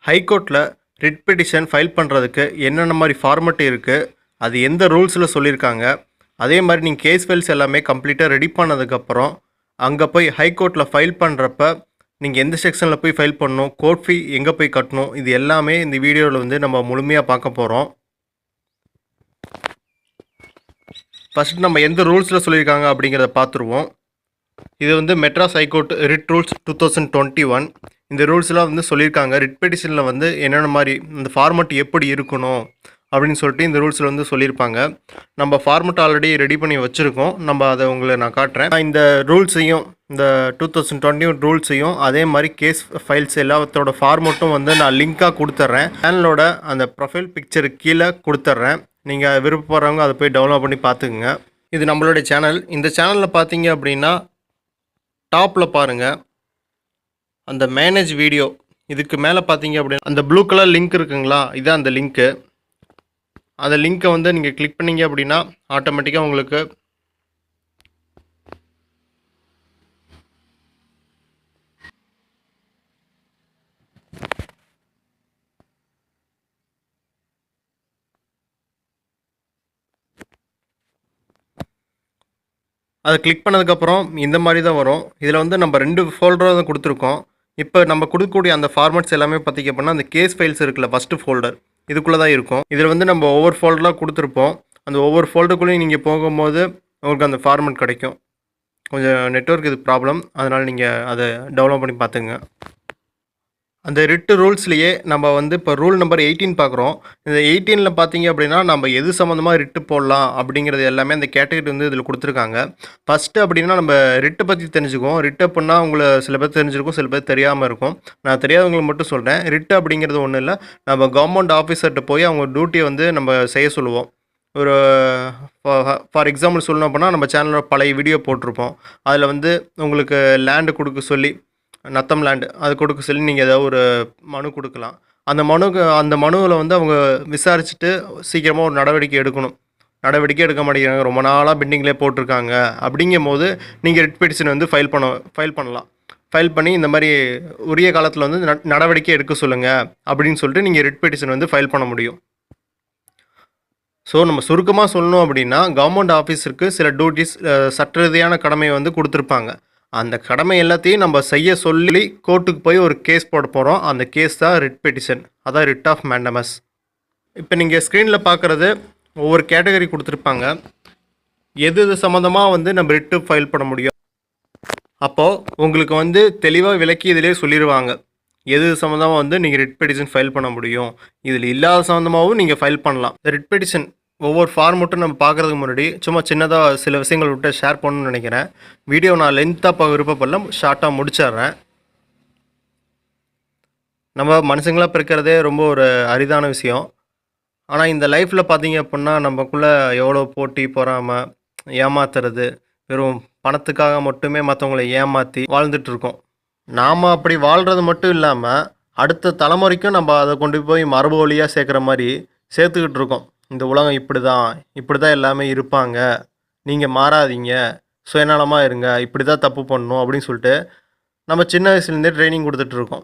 ஹைகோர்ட்டில் writ petition file பண்ணுறதுக்கு என்னென்ன மாதிரி ஃபார்மெட் இருக்குது, அது எந்த ரூல்ஸில் சொல்லியிருக்காங்க, அதே மாதிரி நீங்கள் கேஸ் ஃபைல்ஸ் எல்லாமே கம்ப்ளீட்டாக ரெடி பண்ணதுக்கப்புறம் அங்கே போய் ஹைகோர்ட்டில் ஃபைல் பண்ணுறப்ப நீங்கள் எந்த செக்ஷனில் போய் ஃபைல் பண்ணணும், கோர்ட் ஃபீ எங்கே போய் கட்டணும், இது எல்லாமே இந்த வீடியோவில் வந்து நம்ம முழுமையாக பார்க்க போகிறோம். ஃபஸ்ட்டு நம்ம எந்த ரூல்ஸில் சொல்லியிருக்காங்க அப்படிங்கிறத பார்த்துருவோம். இது வந்து மெட்ராஸ் ஹைகோர்ட் ரிட் ரூல்ஸ் 2021. இந்த ரூல்ஸ்லாம் வந்து சொல்லியிருக்காங்க. ரிட் பெட்டிஷனில் வந்து என்னென்ன மாதிரி இந்த ஃபார்மெட் எப்படி இருக்கணும் அப்படின்னு சொல்லிட்டு இந்த ரூல்ஸில் வந்து சொல்லியிருப்பாங்க. நம்ம ஃபார்மெட் ஆல்ரெடி ரெடி பண்ணி வச்சுருக்கோம். நம்ம அதை நான் காட்டுறேன். இந்த ரூல்ஸையும் இந்த 2021 ரூல்ஸையும் அதே மாதிரி கேஸ் ஃபைல்ஸ் எல்லாத்தோட ஃபார்மெட்டும் வந்து நான் லிங்காக கொடுத்துட்றேன். சேனலோட அந்த ப்ரொஃபைல் பிக்சருக்கு கீழே கொடுத்துட்றேன். நீங்கள் விருப்பப்படுறவங்க அதை போய் டவுன்லோட் பண்ணி பார்த்துக்குங்க. இது நம்மளுடைய சேனல். இந்த சேனலில் பார்த்தீங்க அப்படின்னா டாப்பில் பாருங்கள், அந்த மேனேஜ் வீடியோ இதுக்கு மேலே பார்த்தீங்க அப்படின்னா அந்த ப்ளூ கலர் லிங்க் இருக்குங்களா, இதுதான் அந்த லிங்க்கு. அந்த லிங்க்கை வந்து நீங்கள் கிளிக் பண்ணிங்க அப்படின்னா ஆட்டோமேட்டிக்காக உங்களுக்கு அதை கிளிக் பண்ணதுக்கப்புறம் இந்த மாதிரி தான் வரும். இதில் வந்து நம்ம 2 ஃபோல்டராக தான் கொடுத்துருக்கோம். இப்போ நம்ம கொடுக்கக்கூடிய அந்த ஃபார்மேட்ஸ் எல்லாமே பார்த்திங்க அப்படின்னா அந்த கேஸ் ஃபைல்ஸ் இருக்குல்ல, ஃபஸ்ட்டு ஃபோல்டர் இதுக்குள்ளே தான் இருக்கும். இதில் வந்து நம்ம ஒவ்வொரு ஃபோல்டராக கொடுத்துருப்போம். அந்த ஒவ்வொரு ஃபோல்டருக்குள்ளேயும் நீங்கள் போகும்போது உங்களுக்கு அந்த ஃபார்மேட் கிடைக்கும். கொஞ்சம் நெட்வொர்க் இது ப்ராப்ளம், அதனால் நீங்கள் அதை டவுன்லோட் பண்ணி பார்த்துங்க. அந்த ரிட்டு ரூல்ஸ்லேயே நம்ம வந்து இப்போ ரூல் நம்பர் 18 பார்க்குறோம். இந்த 18ல் பார்த்தீங்க அப்படின்னா நம்ம எது சம்மந்தமாக ரிட்டு போடலாம் அப்படிங்கிறது எல்லாமே அந்த கேட்டகரி வந்து இதில் கொடுத்துருக்காங்க. ஃபஸ்ட்டு அப்படின்னா நம்ம ரிட்டை பற்றி தெரிஞ்சுக்குவோம். ரிட்டு அப்படின்னா உங்களை சில பேர் தெரிஞ்சிருக்கும், சில பேர் தெரியாமல் இருக்கும். நான் தெரியாதவங்களுக்கு மட்டும் சொல்கிறேன். ரிட்டு அப்படிங்கிறது ஒன்றும் இல்லை, நம்ம கவர்மெண்ட் ஆஃபீஸர்கிட்ட போய் அவங்க டியூட்டியை வந்து நம்ம செய்ய சொல்லுவோம். ஒரு ஃபார் எக்ஸாம்பிள் சொல்லணும் அப்படின்னா நம்ம சேனலில் பழைய வீடியோ போட்டிருப்போம். அதில் வந்து உங்களுக்கு லேண்டு கொடுக்க சொல்லி, நத்தம் லேண்டு அது கொடுக்க சொல்லி நீங்கள் ஏதாவது ஒரு மனு கொடுக்கலாம். அந்த மனுவில் வந்து அவங்க விசாரிச்சுட்டு சீக்கிரமாக ஒரு நடவடிக்கை எடுக்க மாட்டேங்கிறாங்க, ரொம்ப நாளாக பெண்டிங்லேயே போட்டிருக்காங்க. அப்படிங்கும் போது நீங்கள் ரிட் பெட்டிஷன் வந்து ஃபைல் பண்ணலாம். ஃபைல் பண்ணி இந்த மாதிரி உரிய காலத்தில் வந்து நடவடிக்கை எடுக்க சொல்லுங்கள் அப்படின்னு சொல்லிட்டு நீங்கள் ரிட் பெட்டிஷன் வந்து ஃபைல் பண்ண முடியும். ஸோ நம்ம சுருக்கமாக சொல்லணும் அப்படின்னா கவர்மெண்ட் ஆஃபீஸருக்கு சில டியூட்டிஸ், சட்ட ரீதியான கடமையை வந்து கொடுத்துருப்பாங்க. அந்த கடமை எல்லாத்தையும் நம்ம செய்ய சொல்லி கோர்ட்டுக்கு போய் ஒரு கேஸ் போட போகிறோம். அந்த கேஸ் தான் ரிட் பெட்டிஷன், அதான் ரிட் ஆஃப் மேண்டமஸ். இப்போ நீங்கள் ஸ்க்ரீனில் பார்க்குறது ஒவ்வொரு கேட்டகரி கொடுத்துருப்பாங்க. எது சம்மந்தமாக வந்து நம்ம ரிட்டு ஃபைல் பண்ண முடியும். அப்போது உங்களுக்கு வந்து தெளிவாக விளக்கி இதிலே சொல்லிடுவாங்க எது சம்மந்தமாக வந்து நீங்கள் ரிட் பெட்டிஷன் ஃபைல் பண்ண முடியும். இதில் இல்லாத சம்மந்தமாகவும் நீங்கள் ஃபைல் பண்ணலாம். ரிட் பெட்டிஷன் ஒவ்வொரு ஃபார்மெட்டும் நம்ம பார்க்குறதுக்கு முன்னாடி சும்மா சின்னதாக சில விஷயங்கள் விட்டு ஷேர் பண்ணணும்னு நினைக்கிறேன். வீடியோ நான் லென்த்தாக விருப்பப்படல, ஷார்ட்டாக முடிச்சிட்றேன். நம்ம மனுஷங்களாக பிறக்கிறதே ரொம்ப ஒரு அரிதான விஷயம். ஆனால் இந்த லைஃப்பில் பார்த்தீங்க அப்படின்னா நமக்குள்ளே எவ்வளோ போட்டி, பொறாமை, ஏமாத்துறது, வெறும் பணத்துக்காக மட்டுமே மற்றவங்களை ஏமாற்றி வாழ்ந்துட்டுருக்கோம். நாம் அப்படி வாழ்கிறது மட்டும் இல்லாமல் அடுத்த தலைமுறைக்கும் நம்ம அதை கொண்டு போய் மரபு வழியாக சேர்க்குற மாதிரி சேர்த்துக்கிட்டு இருக்கோம். இந்த உலகம் இப்படி தான் எல்லாமே இருப்பாங்க, நீங்கள் மாறாதீங்க, சுயநலமாக இருங்க, இப்படி தான் தப்பு பண்ணணும் அப்படின்னு சொல்லிட்டு நம்ம சின்ன வயசுலேருந்தே ட்ரைனிங் கொடுத்துட்ருக்கோம்.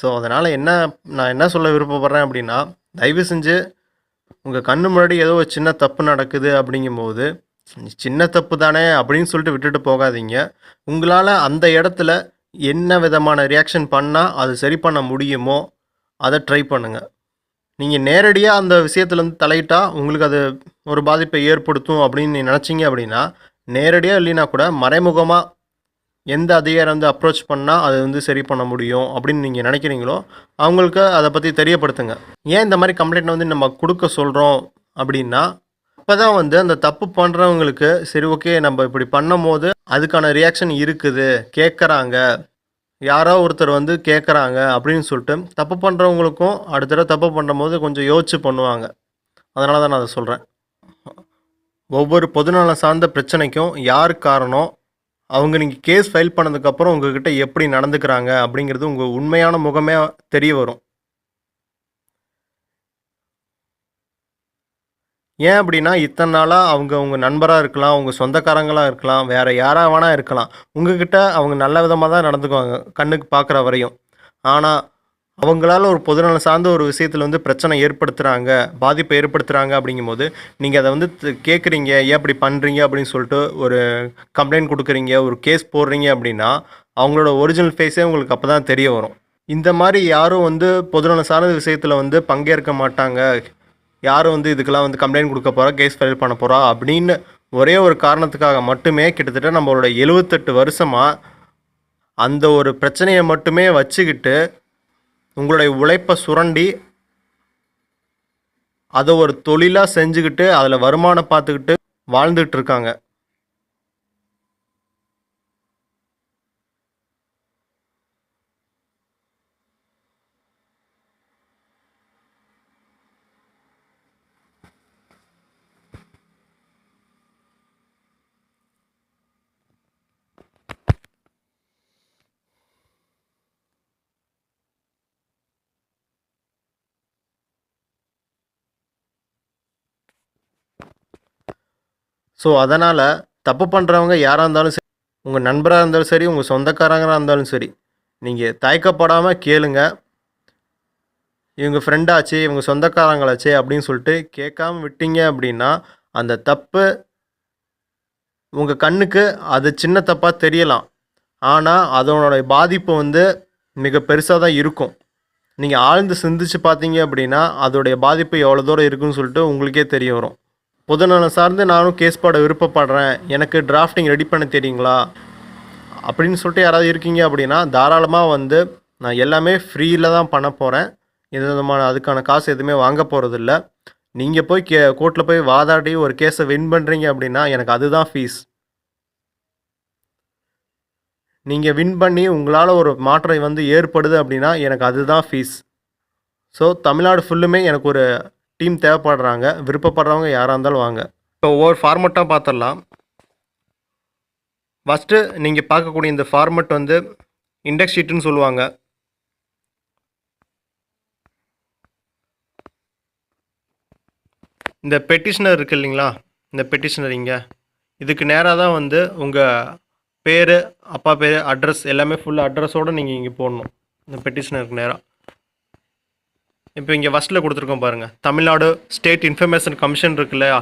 ஸோ அதனால் நான் என்ன சொல்ல விருப்பப்படுறேன் அப்படின்னா, தயவு செஞ்சு உங்கள் கண்ணு முன்னாடி ஏதோ ஒரு சின்ன தப்பு நடக்குது அப்படிங்கும்போது சின்ன தப்பு தானே அப்படின்னு சொல்லிட்டு விட்டுட்டு போகாதீங்க. உங்களால் அந்த இடத்துல என்ன விதமான ரியாக்ஷன் பண்ணால் அது சரி பண்ண முடியுமோ அதை ட்ரை பண்ணுங்கள். நீங்கள் நேரடியாக அந்த விஷயத்துலேருந்து தலையிட்டால் உங்களுக்கு அது ஒரு பாதிப்பை ஏற்படுத்தும் அப்படின்னு நினச்சிங்க அப்படின்னா, நேரடியாக இல்லைனா கூட மறைமுகமாக எந்த அதிகாரம் வந்து அப்ரோச் பண்ணால் அது வந்து சரி பண்ண முடியும் அப்படின்னு நீங்கள் நினைக்கிறீங்களோ அவங்களுக்கு அதை பற்றி தெரியப்படுத்துங்க. ஏன் இந்த மாதிரி கம்ப்ளைண்ட் வந்து நம்ம கொடுக்க சொல்கிறோம் அப்படின்னா, அப்போ தான் வந்து அந்த தப்பு பண்ணுறவங்களுக்கு சரி ஓகே நம்ம இப்படி பண்ணும் போது அதுக்கான ரியாக்ஷன் இருக்குது, கேட்குறாங்க, யாரோ ஒருத்தர் வந்து கேட்குறாங்க அப்படின்னு சொல்லிட்டு தப்பு பண்ணுறவங்களுக்கும் அடுத்த தடவை தப்பு பண்ணும்போது கொஞ்சம் யோசிச்சு பண்ணுவாங்க. அதனால தான் நான் அதை சொல்கிறேன். ஒவ்வொரு பொதுநலம் சார்ந்த பிரச்சனைக்கும் யார் காரணம், அவங்க நீங்கள் கேஸ் ஃபைல் பண்ணதுக்கப்புறம் உங்ககிட்ட எப்படி நடந்துக்கிறாங்க அப்படிங்கிறது உங்கள் உண்மையான முகமே தெரிய வரும். ஏன் அப்படின்னா இத்தனை நாளாக அவங்க உங்கள் நண்பராக இருக்கலாம், உங்கள் சொந்தக்காரங்களாக இருக்கலாம், வேறு யாராக வேணா இருக்கலாம், உங்ககிட்ட அவங்க நல்ல விதமாக தான் நடந்துக்குவாங்க கண்ணுக்கு பார்க்குற வரையும். ஆனால் அவங்களால ஒரு பொதுநலம் சார்ந்த ஒரு விஷயத்தில் வந்து பிரச்சனை ஏற்படுத்துகிறாங்க, பாதிப்பை ஏற்படுத்துகிறாங்க அப்படிங்கும்போது, நீங்கள் அதை வந்து கேட்குறீங்க, ஏன் இப்படி பண்ணுறீங்க அப்படின்னு சொல்லிட்டு ஒரு கம்ப்ளைண்ட் கொடுக்குறீங்க, ஒரு கேஸ் போடுறீங்க அப்படின்னா, அவங்களோட ஒரிஜினல் ஃபேஸே உங்களுக்கு அப்போ தான் தெரிய வரும். இந்த மாதிரி யாரும் வந்து பொதுநலம் சார்ந்த விஷயத்தில் வந்து பங்கேற்க மாட்டாங்க, யாரும் வந்து இதுக்கெல்லாம் வந்து கம்ப்ளைண்ட் கொடுக்க போகிறா, கேஸ் ஃபைல் பண்ண போகிறா அப்படின்னு ஒரே ஒரு காரணத்துக்காக மட்டுமே கிட்டத்தட்ட நம்மளோட 78 வருஷமாக அந்த ஒரு பிரச்சனையை மட்டுமே வச்சுக்கிட்டு உங்களுடைய உழைப்பை சுரண்டி அதை ஒரு தொழிலாக செஞ்சுக்கிட்டு அதில் வருமானம் பார்த்துக்கிட்டு வாழ்ந்துட்டு இருக்காங்க. ஸோ அதனால் தப்பு பண்ணுறவங்க யாராக இருந்தாலும் சரி, உங்கள் நண்பராக இருந்தாலும் சரி, உங்கள் சொந்தக்காரங்களாக இருந்தாலும் சரி, நீங்கள் தயக்கப்படாமல் கேளுங்க. இவங்க ஃப்ரெண்டாச்சே, இவங்க சொந்தக்காரங்களாச்சே அப்படின்னு சொல்லிட்டு கேட்காம விட்டீங்க அப்படின்னா, அந்த தப்பு உங்கள் கண்ணுக்கு அது சின்ன தப்பாக தெரியலாம். ஆனால் அதனோட பாதிப்பு வந்து மிக பெருசாக தான் இருக்கும். நீங்கள் ஆழ்ந்து சிந்திச்சு பார்த்தீங்க அப்படின்னா, அதோடைய பாதிப்பு எவ்வளோ தூரம் இருக்குன்னு சொல்லிட்டு உங்களுக்கே தெரிய வரும். பொதுநலம் சார்ந்து நானும் கேஸ் போட விருப்பப்படுறேன், எனக்கு டிராஃப்டிங் ரெடி பண்ண தெரியுங்களா அப்படின்னு சொல்லிட்டு யாராவது இருக்கீங்க அப்படின்னா, தாராளமாக வந்து நான் எல்லாமே ஃப்ரீயில் தான் பண்ண போகிறேன். எந்த விதமான அதுக்கான காசு எதுவுமே வாங்க போகிறதில்ல. நீங்கள் போய் கோர்ட்டில் போய் வாதாடி ஒரு கேஸை வின் பண்ணுறீங்க அப்படின்னா, எனக்கு அதுதான் ஃபீஸ். நீங்கள் வின் பண்ணி உங்களால் ஒரு மாற்றம் வந்து ஏற்படுது அப்படின்னா, எனக்கு அதுதான் ஃபீஸ். ஸோ தமிழ்நாடு ஃபுல்லுமே எனக்கு ஒரு டீம் தேவைப்படுறாங்க. விருப்பப்படுறவங்க யாராக இருந்தாலும் வாங்க. இப்போ ஒவ்வொரு ஃபார்மெட்டாக பார்த்துடலாம். ஃபஸ்ட்டு நீங்கள் பார்க்கக்கூடிய இந்த ஃபார்மெட் வந்து இண்டெக்ஸ் ஷீட்டுன்னு சொல்லுவாங்க. இந்த பெட்டிஷனர் இருக்குது இல்லைங்களா, இந்த பெட்டிஷனர் இங்கே இதுக்கு நேராக தான் வந்து உங்கள் பேர், அப்பா பேர், அட்ரஸ் எல்லாமே ஃபுல் அட்ரஸோடு நீங்கள் இங்கே போடணும். இந்த பெட்டிஷனருக்கு நேராக இப்போ இங்கே ஃபஸ்ட்டில் கொடுத்துருக்கோம் பாருங்கள், தமிழ்நாடு ஸ்டேட் இன்ஃபர்மேஷன் கமிஷன் இருக்கு இல்லையா,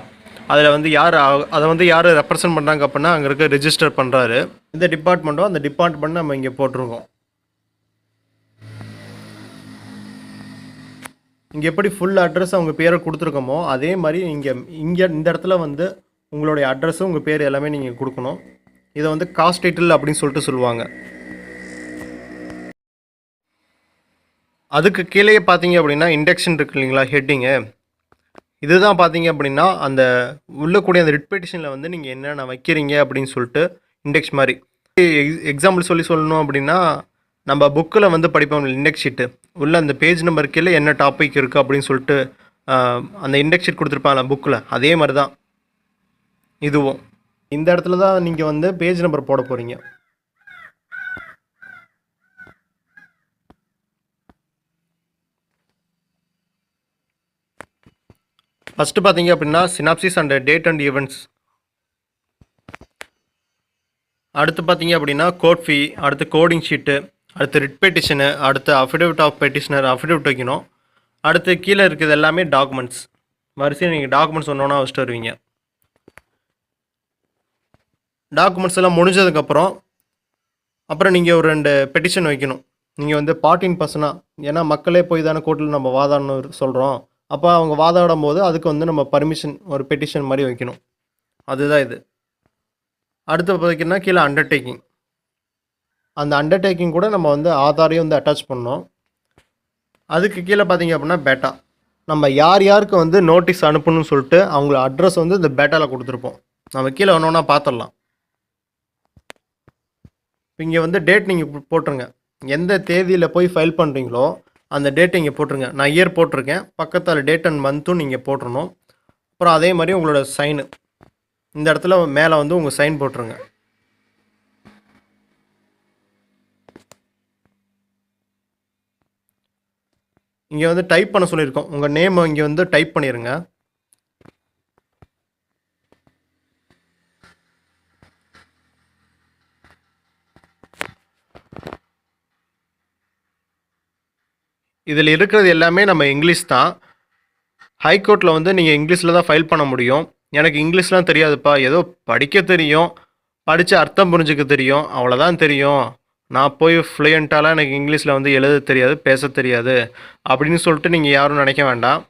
அதில் வந்து யார் அதை வந்து யார் ரெப்ரசன்ட் பண்ணுறாங்க அப்படின்னா அங்கே இருக்க ரிஜிஸ்டர் பண்ணுறாரு. இந்த டிபார்ட்மெண்ட்டோ அந்த டிபார்ட்மெண்ட் நம்ம இங்கே போட்டிருக்கோம். இங்கே எப்படி ஃபுல் அட்ரஸ் அவங்க பேரை கொடுத்துருக்கோமோ அதே மாதிரி இங்கே இந்த இடத்துல வந்து உங்களுடைய அட்ரஸும் உங்கள் பேர் எல்லாமே நீங்கள் கொடுக்கணும். இதை வந்து காஸ்ட் டைட்டில் அப்படின்னு சொல்லிட்டு சொல்லுவாங்க. அதுக்கு கீழே பார்த்தீங்க அப்படின்னா இண்டெக்ஷன் இருக்கு இல்லைங்களா, ஹெட்டிங்கு, இதுதான் பார்த்தீங்க அப்படின்னா அந்த உள்ளக்கூடிய அந்த ரிட் பெட்டிஷனில் வந்து நீங்கள் என்னென்ன வைக்கிறீங்க அப்படின்னு சொல்லிட்டு இண்டெக்ஸ் மாதிரி. எக்ஸாம்பிள் சொல்லணும் அப்படின்னா, நம்ம புக்கில் வந்து படிப்போம் இண்டெக்ஸ் ஷீட்டு உள்ள அந்த பேஜ் நம்பர் கீழே என்ன டாபிக் இருக்குது அப்படின்னு சொல்லிட்டு அந்த இண்டெக்ஸ் ஷீட் கொடுத்துருப்பாங்க புக்கில், அதே மாதிரி தான் இதுவும். இந்த இடத்துல தான் நீங்கள் வந்து பேஜ் நம்பர் போட போகிறீங்க. ஃபஸ்ட்டு பார்த்தீங்க அப்படின்னா synopsis and date and events. அடுத்து பார்த்தீங்க அப்படின்னா கோட் ஃபீ, அடுத்து கோடிங் ஷீட்டு, அடுத்து ரிட் பெட்டிஷனு, அடுத்து அஃபிடவிட் ஆஃப் பெட்டிஷனர் அஃபிடவிட் வைக்கணும். அடுத்து கீழே இருக்குது எல்லாமே டாக்குமெண்ட்ஸ். வரிசையாக நீங்கள் டாக்குமெண்ட்ஸ் ஒன்று வச்சுட்டு வருவீங்க. டாக்குமெண்ட்ஸ் எல்லாம் முடிஞ்சதுக்கப்புறம் அப்புறம் நீங்கள் ஒரு 2 பெட்டிஷன் வைக்கணும். நீங்கள் வந்து பார்ட்டின் பர்சனாக, ஏன்னா மக்களே போய் தானே கோர்ட்டில் நம்ம வாதாடணும் சொல்கிறோம். அப்போ அவங்க வாதாடும் போது அதுக்கு வந்து நம்ம பர்மிஷன் ஒரு பெட்டிஷன் மாதிரி வைக்கணும். அதுதான் இது. அடுத்து பார்த்தீங்கன்னா கீழே அண்டர்டேக்கிங். அந்த அண்டர்டேக்கிங் கூட நம்ம வந்து ஆதாரையும் வந்து அட்டாச் பண்ணோம். அதுக்கு கீழே பார்த்தீங்க அப்படின்னா பேட்டா. நம்ம யார் யாருக்கு வந்து நோட்டீஸ் அனுப்பணும்னு சொல்லிட்டு அவங்கள அட்ரஸ் வந்து இந்த பேட்டாவில் கொடுத்துருப்போம். நம்ம கீழே ஒன்று ஒன்றா பார்த்துடலாம். இங்கே வந்து டேட் நீங்கள் போட்டுருங்க. எந்த தேதியில் போய் ஃபைல் பண்ணுறீங்களோ அந்த டேட்டை இங்கே போட்டுருங்க. நான் இயர் போட்டிருக்கேன், பக்கத்தில் டேட் அண்ட் மந்த்தும் நீங்கள் போட்டுருணும். அப்புறம் அதே மாதிரி உங்களோட சைனு இந்த இடத்துல மேலே வந்து உங்கள் சைன் போட்டுருங்க. இங்கே வந்து டைப் பண்ண சொல்லியிருக்கோம். உங்கள் நேம் இங்கே வந்து டைப் பண்ணிடுங்க. இதில் இருக்கிறது எல்லாமே நம்ம இங்கிலீஷ் தான். ஹைகோர்ட்டில் வந்து நீங்கள் இங்கிலீஷில் தான் ஃபைல் பண்ண முடியும். எனக்கு இங்கிலீஷ்லாம் தெரியாதுப்பா, ஏதோ படிக்க தெரியும், படித்து அர்த்தம் புரிஞ்சுக்க தெரியும், அவ்வளோதான் தெரியும். நான் போய் ஃப்ளூயண்ட்டாலாம் எனக்கு இங்கிலீஷில் வந்து எழுத தெரியாது, பேச தெரியாது அப்படின்னு சொல்லிட்டு நீங்கள் யாரும் நினைக்க வேண்டாம்.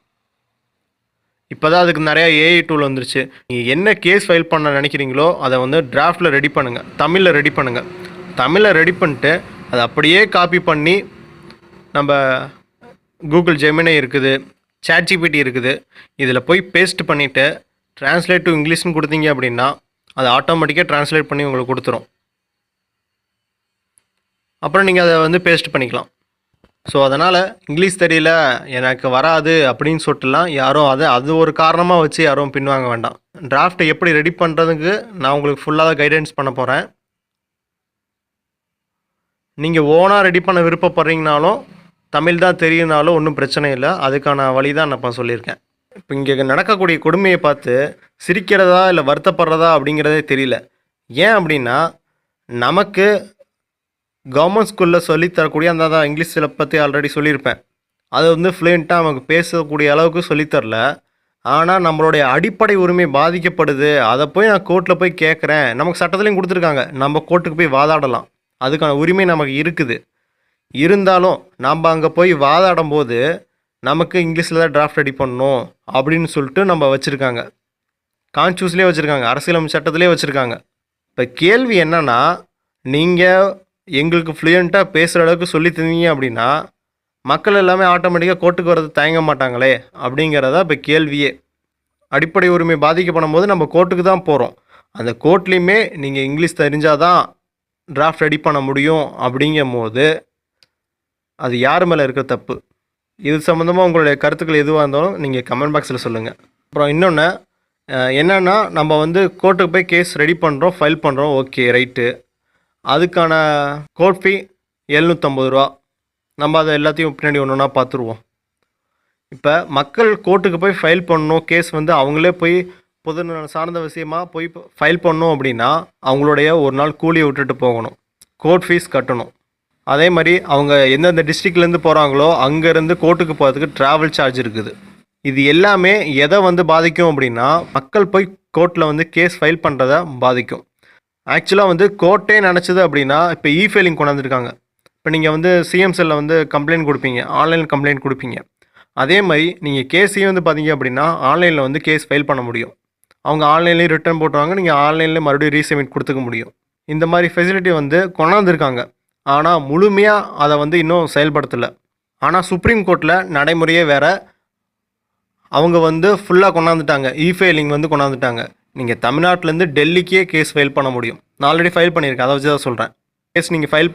இப்போ தான் அதுக்கு நிறையா ஏஐ டூல் வந்துருச்சு. நீங்கள் என்ன கேஸ் ஃபைல் பண்ண நினைக்கிறீங்களோ அதை வந்து டிராஃப்டில் ரெடி பண்ணுங்கள், தமிழில் ரெடி பண்ணுங்கள். தமிழில் ரெடி பண்ணிட்டு அதை அப்படியே காப்பி பண்ணி நம்ம கூகுள் ஜெமினி இருக்குது, ChatGPT இருக்குது, இதில் போய் பேஸ்ட் பண்ணிவிட்டு ட்ரான்ஸ்லேட் டு இங்கிலீஷ்னு கொடுத்தீங்க அப்படின்னா அது ஆட்டோமேட்டிக்காக ட்ரான்ஸ்லேட் பண்ணி உங்களுக்கு கொடுத்துரும். அப்புறம் நீங்கள் அதை வந்து பேஸ்ட் பண்ணிக்கலாம். ஸோ அதனால் இங்கிலீஷ் தெரியல, எனக்கு வராது அப்படின்னு சொல்லிட்டுலாம் யாரும் அது ஒரு காரணமாக வச்சு யாரும் பின்வாங்க வேண்டாம். டிராஃப்ட்டை எப்படி ரெடி பண்ணுறதுக்கு நான் உங்களுக்கு ஃபுல்லாக கைடன்ஸ் பண்ண போகிறேன். நீங்கள் ஓனாக ரெடி பண்ண விருப்பப்படுறீங்கனாலும் தமிழ் தான் தெரியுனாலும் ஒன்றும் பிரச்சனை இல்லை, அதுக்கான வழி தான் நான் இப்போ சொல்லியிருக்கேன். இப்போ இங்கே நடக்கக்கூடிய கொடுமையை பார்த்து சிரிக்கிறதா இல்லை வருத்தப்படுறதா அப்படிங்கிறதே தெரியல. ஏன் அப்படின்னா நமக்கு கவர்மெண்ட் ஸ்கூலில் சொல்லித்தரக்கூடிய அந்த இங்கிலீஷில் பற்றி ஆல்ரெடி சொல்லியிருப்பேன், அது வந்து ஃப்ளூயண்ட்டாக நமக்கு பேசக்கூடிய அளவுக்கு சொல்லித்தரல. ஆனால் நம்மளுடைய அடிப்படை உரிமை பாதிக்கப்படுது, அதை போய் நான் கோர்ட்டில் போய் கேட்குறேன். நமக்கு சட்டத்துலேயும் கொடுத்துருக்காங்க, நம்ம கோர்ட்டுக்கு போய் வாதாடலாம், அதுக்கான உரிமை நமக்கு இருக்குது. இருந்தாலும் நம்ம அங்கே போய் வாதாடும் போது நமக்கு இங்கிலீஷில் தான் டிராஃப்ட் ரெடி பண்ணணும் அப்படின்னு சொல்லிட்டு நம்ம வச்சுருக்காங்க, கான்ஸ்டியூஷன்லேயே வச்சுருக்காங்க, அரசியலமைப்பு சட்டத்திலே வச்சுருக்காங்க. இப்போ கேள்வி என்னென்னா, நீங்கள் எங்களுக்கு ஃப்ளூயண்ட்டாக பேசுகிற அளவுக்கு சொல்லி தந்தீங்க அப்படின்னா மக்கள் எல்லாமே ஆட்டோமேட்டிக்காக கோர்ட்டுக்கு வர்றது தயங்க மாட்டாங்களே அப்படிங்கிறதா இப்போ கேள்வியே. அடிப்படை உரிமை பாதிக்கப்படும் போது நம்ம கோர்ட்டுக்கு தான் போகிறோம். அந்த கோர்ட்லேயுமே நீங்கள் இங்கிலீஷ் தெரிஞ்சால் தான் டிராஃப்ட் ரெடி பண்ண முடியும் அப்படிங்கும் போது அது யார் மேலே இருக்கிற தப்பு? இது சம்மந்தமாக உங்களுடைய கருத்துக்கள் எதுவாக இருந்தாலும் நீங்கள் கமெண்ட் பாக்ஸில் சொல்லுங்கள். அப்புறம் இன்னொன்று என்னென்னா, நம்ம வந்து கோர்ட்டுக்கு போய் கேஸ் ரெடி பண்ணுறோம், ஃபைல் பண்ணுறோம், ஓகே ரைட்டு, அதுக்கான கோர்ட் ஃபீ 750 ரூபா. நம்ம அதை எல்லாத்தையும் பின்னாடி ஒன்று ஒன்றா பார்த்துருவோம். இப்போ மக்கள் கோர்ட்டுக்கு போய் ஃபைல் பண்ணணும், கேஸ் வந்து அவங்களே போய் பொது சார்ந்த விஷயமாக போய் ஃபைல் பண்ணணும் அப்படின்னா அவங்களுடைய ஒரு நாள் கூலியை விட்டுட்டு போகணும், கோர்ட் ஃபீஸ் கட்டணும். அதே மாதிரி அவங்க எந்தெந்த டிஸ்ட்ரிக்ட்லேருந்து போகிறாங்களோ அங்கேருந்து கோர்ட்டுக்கு போகிறதுக்கு ட்ராவல் சார்ஜ் இருக்குது. இது எல்லாமே எதை வந்து பாதிக்கும் அப்படின்னா மக்கள் போய் கோர்ட்டில் வந்து கேஸ் ஃபைல் பண்ணுறதை பாதிக்கும். ஆக்சுவலாக வந்து கோர்ட்டே நினச்சது அப்படின்னா இப்போ ஃபைலிங் கொண்டாந்துருக்காங்க. இப்போ நீங்கள் வந்து சிஎம் செல்லில் வந்து கம்ப்ளைண்ட் கொடுப்பீங்க, ஆன்லைன் கம்ப்ளைண்ட் கொடுப்பீங்க. அதே மாதிரி நீங்கள் கேஸையும் வந்து பார்த்தீங்க அப்படின்னா ஆன்லைனில் வந்து கேஸ் ஃபைல் பண்ண முடியும். அவங்க ஆன்லைன்லேயும் ரிட்டர்ன் போட்டுருவாங்க, நீங்கள் ஆன்லைன்லேயே மறுபடியும் ரீசப்மிட் கொடுத்துக்க முடியும். இந்த மாதிரி ஃபெசிலிட்டி வந்து கொண்டாந்துருக்காங்க. ஆனால் முழுமையாக அதை வந்து இன்னும் செயல்படுத்தலை. ஆனால் சுப்ரீம் கோர்ட்டில் நடைமுறையே வேறு, அவங்க வந்து ஃபுல்லாக கொண்டாந்துட்டாங்க, ஃபைலிங் வந்து கொண்டாந்துட்டாங்க. நீங்கள் தமிழ்நாட்டிலேருந்து டெல்லிக்கே கேஸ் ஃபைல் பண்ண முடியும். நான் ஆல்ரெடி ஃபைல் பண்ணியிருக்கேன், அதை வச்சு தான் சொல்கிறேன். கேஸ் நீங்கள் ஃபைல்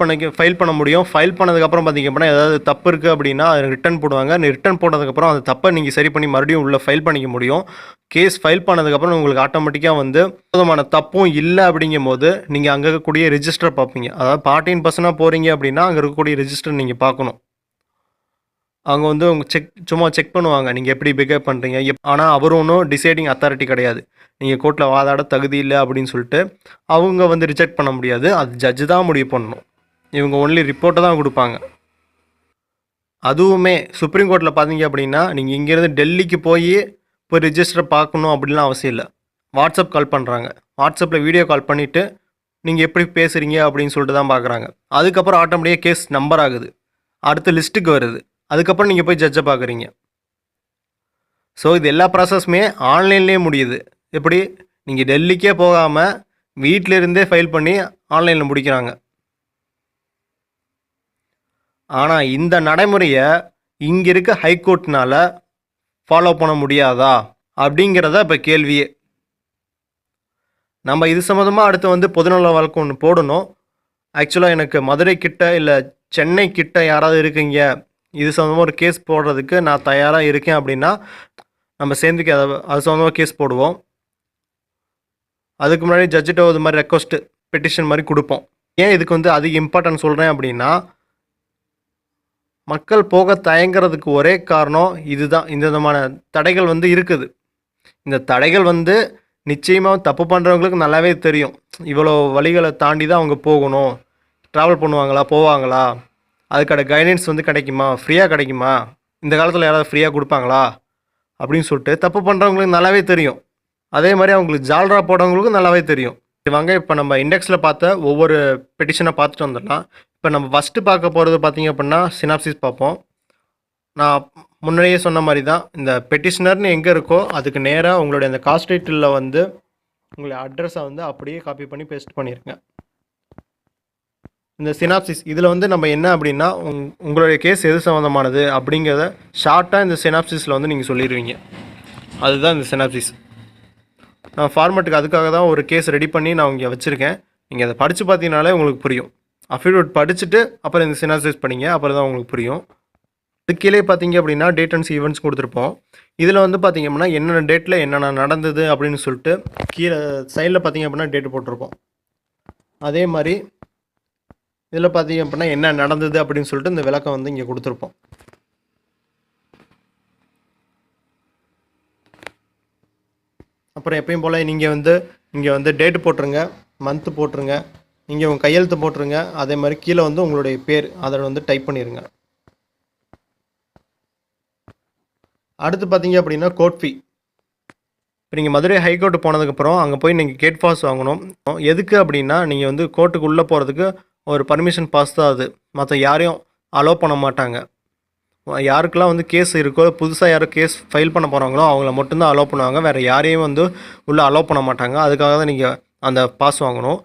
பண்ண முடியும். ஃபைல் பண்ணதுக்கப்புறம் பார்த்தீங்க அப்படின்னா ஏதாவது தப்பு இருக்குது அப்படின்னா அது ரிட்டர்ன் போடுவாங்க. ரிட்டர்ன் போட்டதுக்கப்புறம் அந்த தப்பை நீங்கள் சரி பண்ணி மறுபடியும் உள்ளே ஃபைல் பண்ணிக்க முடியும். கேஸ் ஃபைல் பண்ணதுக்கப்புறம் உங்களுக்கு ஆட்டோமேட்டிக்காக வந்து போதுமான தப்பும் இல்லை அப்படிங்கும் போது நீங்கள் அங்கே இருக்கக்கூடிய ரெஜிஸ்டர் பார்ப்பீங்க. அதாவது பார்ட்டின் பர்சனாக போகிறீங்க அப்படின்னா அங்கே இருக்கக்கூடிய ரெஜிஸ்டர் நீங்கள் பார்க்கணும். அவங்க வந்து உங்கள் சும்மா செக் பண்ணுவாங்க நீங்கள் எப்படி பிஹேவ் பண்ணுறீங்க. ஆனால் அவர் ஒன்றும் டிசைடிங் அத்தாரிட்டி கிடையாது. நீங்கள் கோர்ட்டில் வாதாட தகுதி இல்லை அப்படின்னு சொல்லிட்டு அவங்க வந்து ரிஜெக்ட் பண்ண முடியாது, அது ஜட்ஜு தான் முடிவு பண்ணணும். இவங்க ஒன்லி ரிப்போர்ட்டை தான் கொடுப்பாங்க. அதுவுமே சுப்ரீம் கோர்ட்டில் பார்த்தீங்க அப்படின்னா நீங்கள் இங்கேருந்து டெல்லிக்கு போய் ரிஜிஸ்டரை பார்க்கணும் அப்படின்லாம் அவசியம் இல்லை. வாட்ஸ்அப் கால் பண்ணுறாங்க, வாட்ஸ்அப்பில் வீடியோ கால் பண்ணிவிட்டு நீங்கள் எப்படி பேசுகிறீங்க அப்படின்னு சொல்லிட்டு தான் பார்க்குறாங்க. அதுக்கப்புறம் ஆட்டோமேட்டிக்காக கேஸ் நம்பர் ஆகுது, அடுத்த லிஸ்ட்டுக்கு வருது, அதுக்கப்புறம் நீங்கள் போய் ஜட்ஜை பார்க்குறீங்க. ஸோ இது எல்லா ப்ராசஸுமே ஆன்லைன்லேயே முடியுது. எப்படி நீங்கள் டெல்லிக்கே போகாமல் வீட்டிலிருந்தே ஃபைல் பண்ணி ஆன்லைனில் முடிக்கிறாங்க. ஆனால் இந்த நடைமுறையை இங்கே இருக்க ஹைகோர்ட்னால் ஃபாலோ பண்ண முடியாதா அப்படிங்கிறத இப்போ கேள்வியே. நம்ம இது சம்மந்தமாக அடுத்து வந்து பொதுநல வழக்கு ஒன்று போடணும். ஆக்சுவலாக எனக்கு மதுரை கிட்ட இல்லை சென்னை கிட்ட யாராவது இருக்கீங்க, இது சம்மந்தமாக ஒரு கேஸ் போடுறதுக்கு நான் தயாராக இருக்கேன் அப்படின்னா நம்ம சேர்ந்துக்கு அது சம்மந்தமாக கேஸ் போடுவோம். அதுக்கு முன்னாடி ஜட்ஜிட்ட இது மாதிரி ரெக்வஸ்ட்டு பெட்டிஷன் மாதிரி கொடுப்போம். ஏன் இதுக்கு வந்து அதிக இம்பார்ட்டன்ட் சொல்கிறேன் அப்படின்னா மக்கள் போக தயங்குறதுக்கு ஒரே காரணம் இதுதான். இந்த விதமான தடைகள் வந்து இருக்குது. இந்த தடைகள் வந்து நிச்சயமாக தப்பு பண்ணுறவங்களுக்கு நல்லாவே தெரியும். இவ்வளோ வழிகளை தாண்டி தான் அவங்க போகணும், ட்ராவல் பண்ணுவாங்களா, போவாங்களா, அதுக்கான கைடன்ஸ் வந்து கிடைக்குமா, ஃப்ரீயாக கிடைக்குமா, இந்த காலத்தில் யாராவது ஃப்ரீயாக கொடுப்பாங்களா அப்படின்னு சொல்லிட்டு தப்பு பண்ணுறவங்களுக்கு நல்லாவே தெரியும். அதே மாதிரி அவங்களுக்கு ஜால்ரா போடுறவங்களுக்கும் நல்லாவே தெரியும். வாங்க இப்போ நம்ம இண்டெக்ஸில் பார்த்த ஒவ்வொரு பெட்டிஷனை பார்த்துட்டு வந்துடலாம். இப்போ நம்ம ஃபஸ்ட்டு பார்க்க போகிறது பார்த்தீங்க அப்படின்னா சினாப்சிஸ் பார்ப்போம். நான் முன்னாடியே சொன்ன மாதிரி தான், இந்த பெட்டிஷனர்னு எங்கே இருக்கோ அதுக்கு நேராக உங்களுடைய அந்த காஸ்ட் டைட்டிலில் வந்து உங்களுடைய அட்ரஸை வந்து அப்படியே காப்பி பண்ணி பேஸ்ட் பண்ணியிருங்க. இந்த சினாப்சிஸ் இதில் வந்து நம்ம என்ன அப்படின்னா உங்களுடைய கேஸ் எது சம்மந்தமானது அப்படிங்கிறத ஷார்ட்டாக இந்த சினாப்சிஸில் வந்து நீங்கள் சொல்லிடுவீங்க. அதுதான் இந்த சினாப்சிஸ். நான் ஃபார்மேட்டுக்கு அதுக்காக தான் ஒரு கேஸ் ரெடி பண்ணி நான் இங்கே வச்சுருக்கேன். நீங்கள் அதை படித்து பார்த்தீங்கனாலே உங்களுக்கு புரியும். அஃபிடவிட் படிச்சுட்டு அப்புறம் இந்த சினாப்சிஸ் பண்ணிங்க, அப்புறம் தான் உங்களுக்கு புரியும். இது கீழே பார்த்தீங்க அப்படின்னா டேட் அண்ட் ஈவெண்ட்ஸ் கொடுத்துருப்போம். இதில் வந்து பார்த்தீங்க அப்படின்னா என்னென்ன டேட்டில் என்னென்ன நடந்தது அப்படின்னு சொல்லிட்டு கீழே சைடில் பார்த்தீங்க அப்படின்னா டேட்டு போட்டிருப்போம். அதே மாதிரி இதில் பார்த்தீங்க அப்படின்னா என்ன நடந்தது அப்படின்னு சொல்லிட்டு இந்த விளக்கம் வந்து இங்கே கொடுத்துருப்போம். அப்புறம் எப்பயும் போல் நீங்கள் வந்து இங்கே வந்து டேட்டு போட்டுருங்க, மந்த்து போட்டுருங்க, இங்கே உங்கள் கையெழுத்து போட்டுருங்க. அதே மாதிரி கீழே வந்து உங்களுடைய பேர் அதை வந்து டைப் பண்ணிடுங்க. அடுத்து பார்த்தீங்க அப்படின்னா கோர்ட் ஃபீ. இப்போ நீங்கள் மதுரை ஹைகோர்ட்டு போனதுக்கப்புறம் அங்கே போய் நீங்கள் கேட் பாஸ் வாங்கணும். எதுக்கு அப்படின்னா நீங்கள் வந்து கோர்ட்டுக்கு உள்ளே போகிறதுக்கு ஒரு பர்மிஷன் பாஸ் தான் அது. மற்ற யாரையும் அலோவ் பண்ண மாட்டாங்க. யாருக்கெல்லாம் வந்து கேஸ் இருக்கோ, புதுசாக யாரும் கேஸ் ஃபைல் பண்ண போகிறாங்களோ அவங்கள மட்டும்தான் அலோவ் பண்ணுவாங்க. வேறு யாரையும் வந்து உள்ளே அலோவ் பண்ண மாட்டாங்க. அதுக்காக தான் நீங்கள் அந்த பாஸ் வாங்கணும்.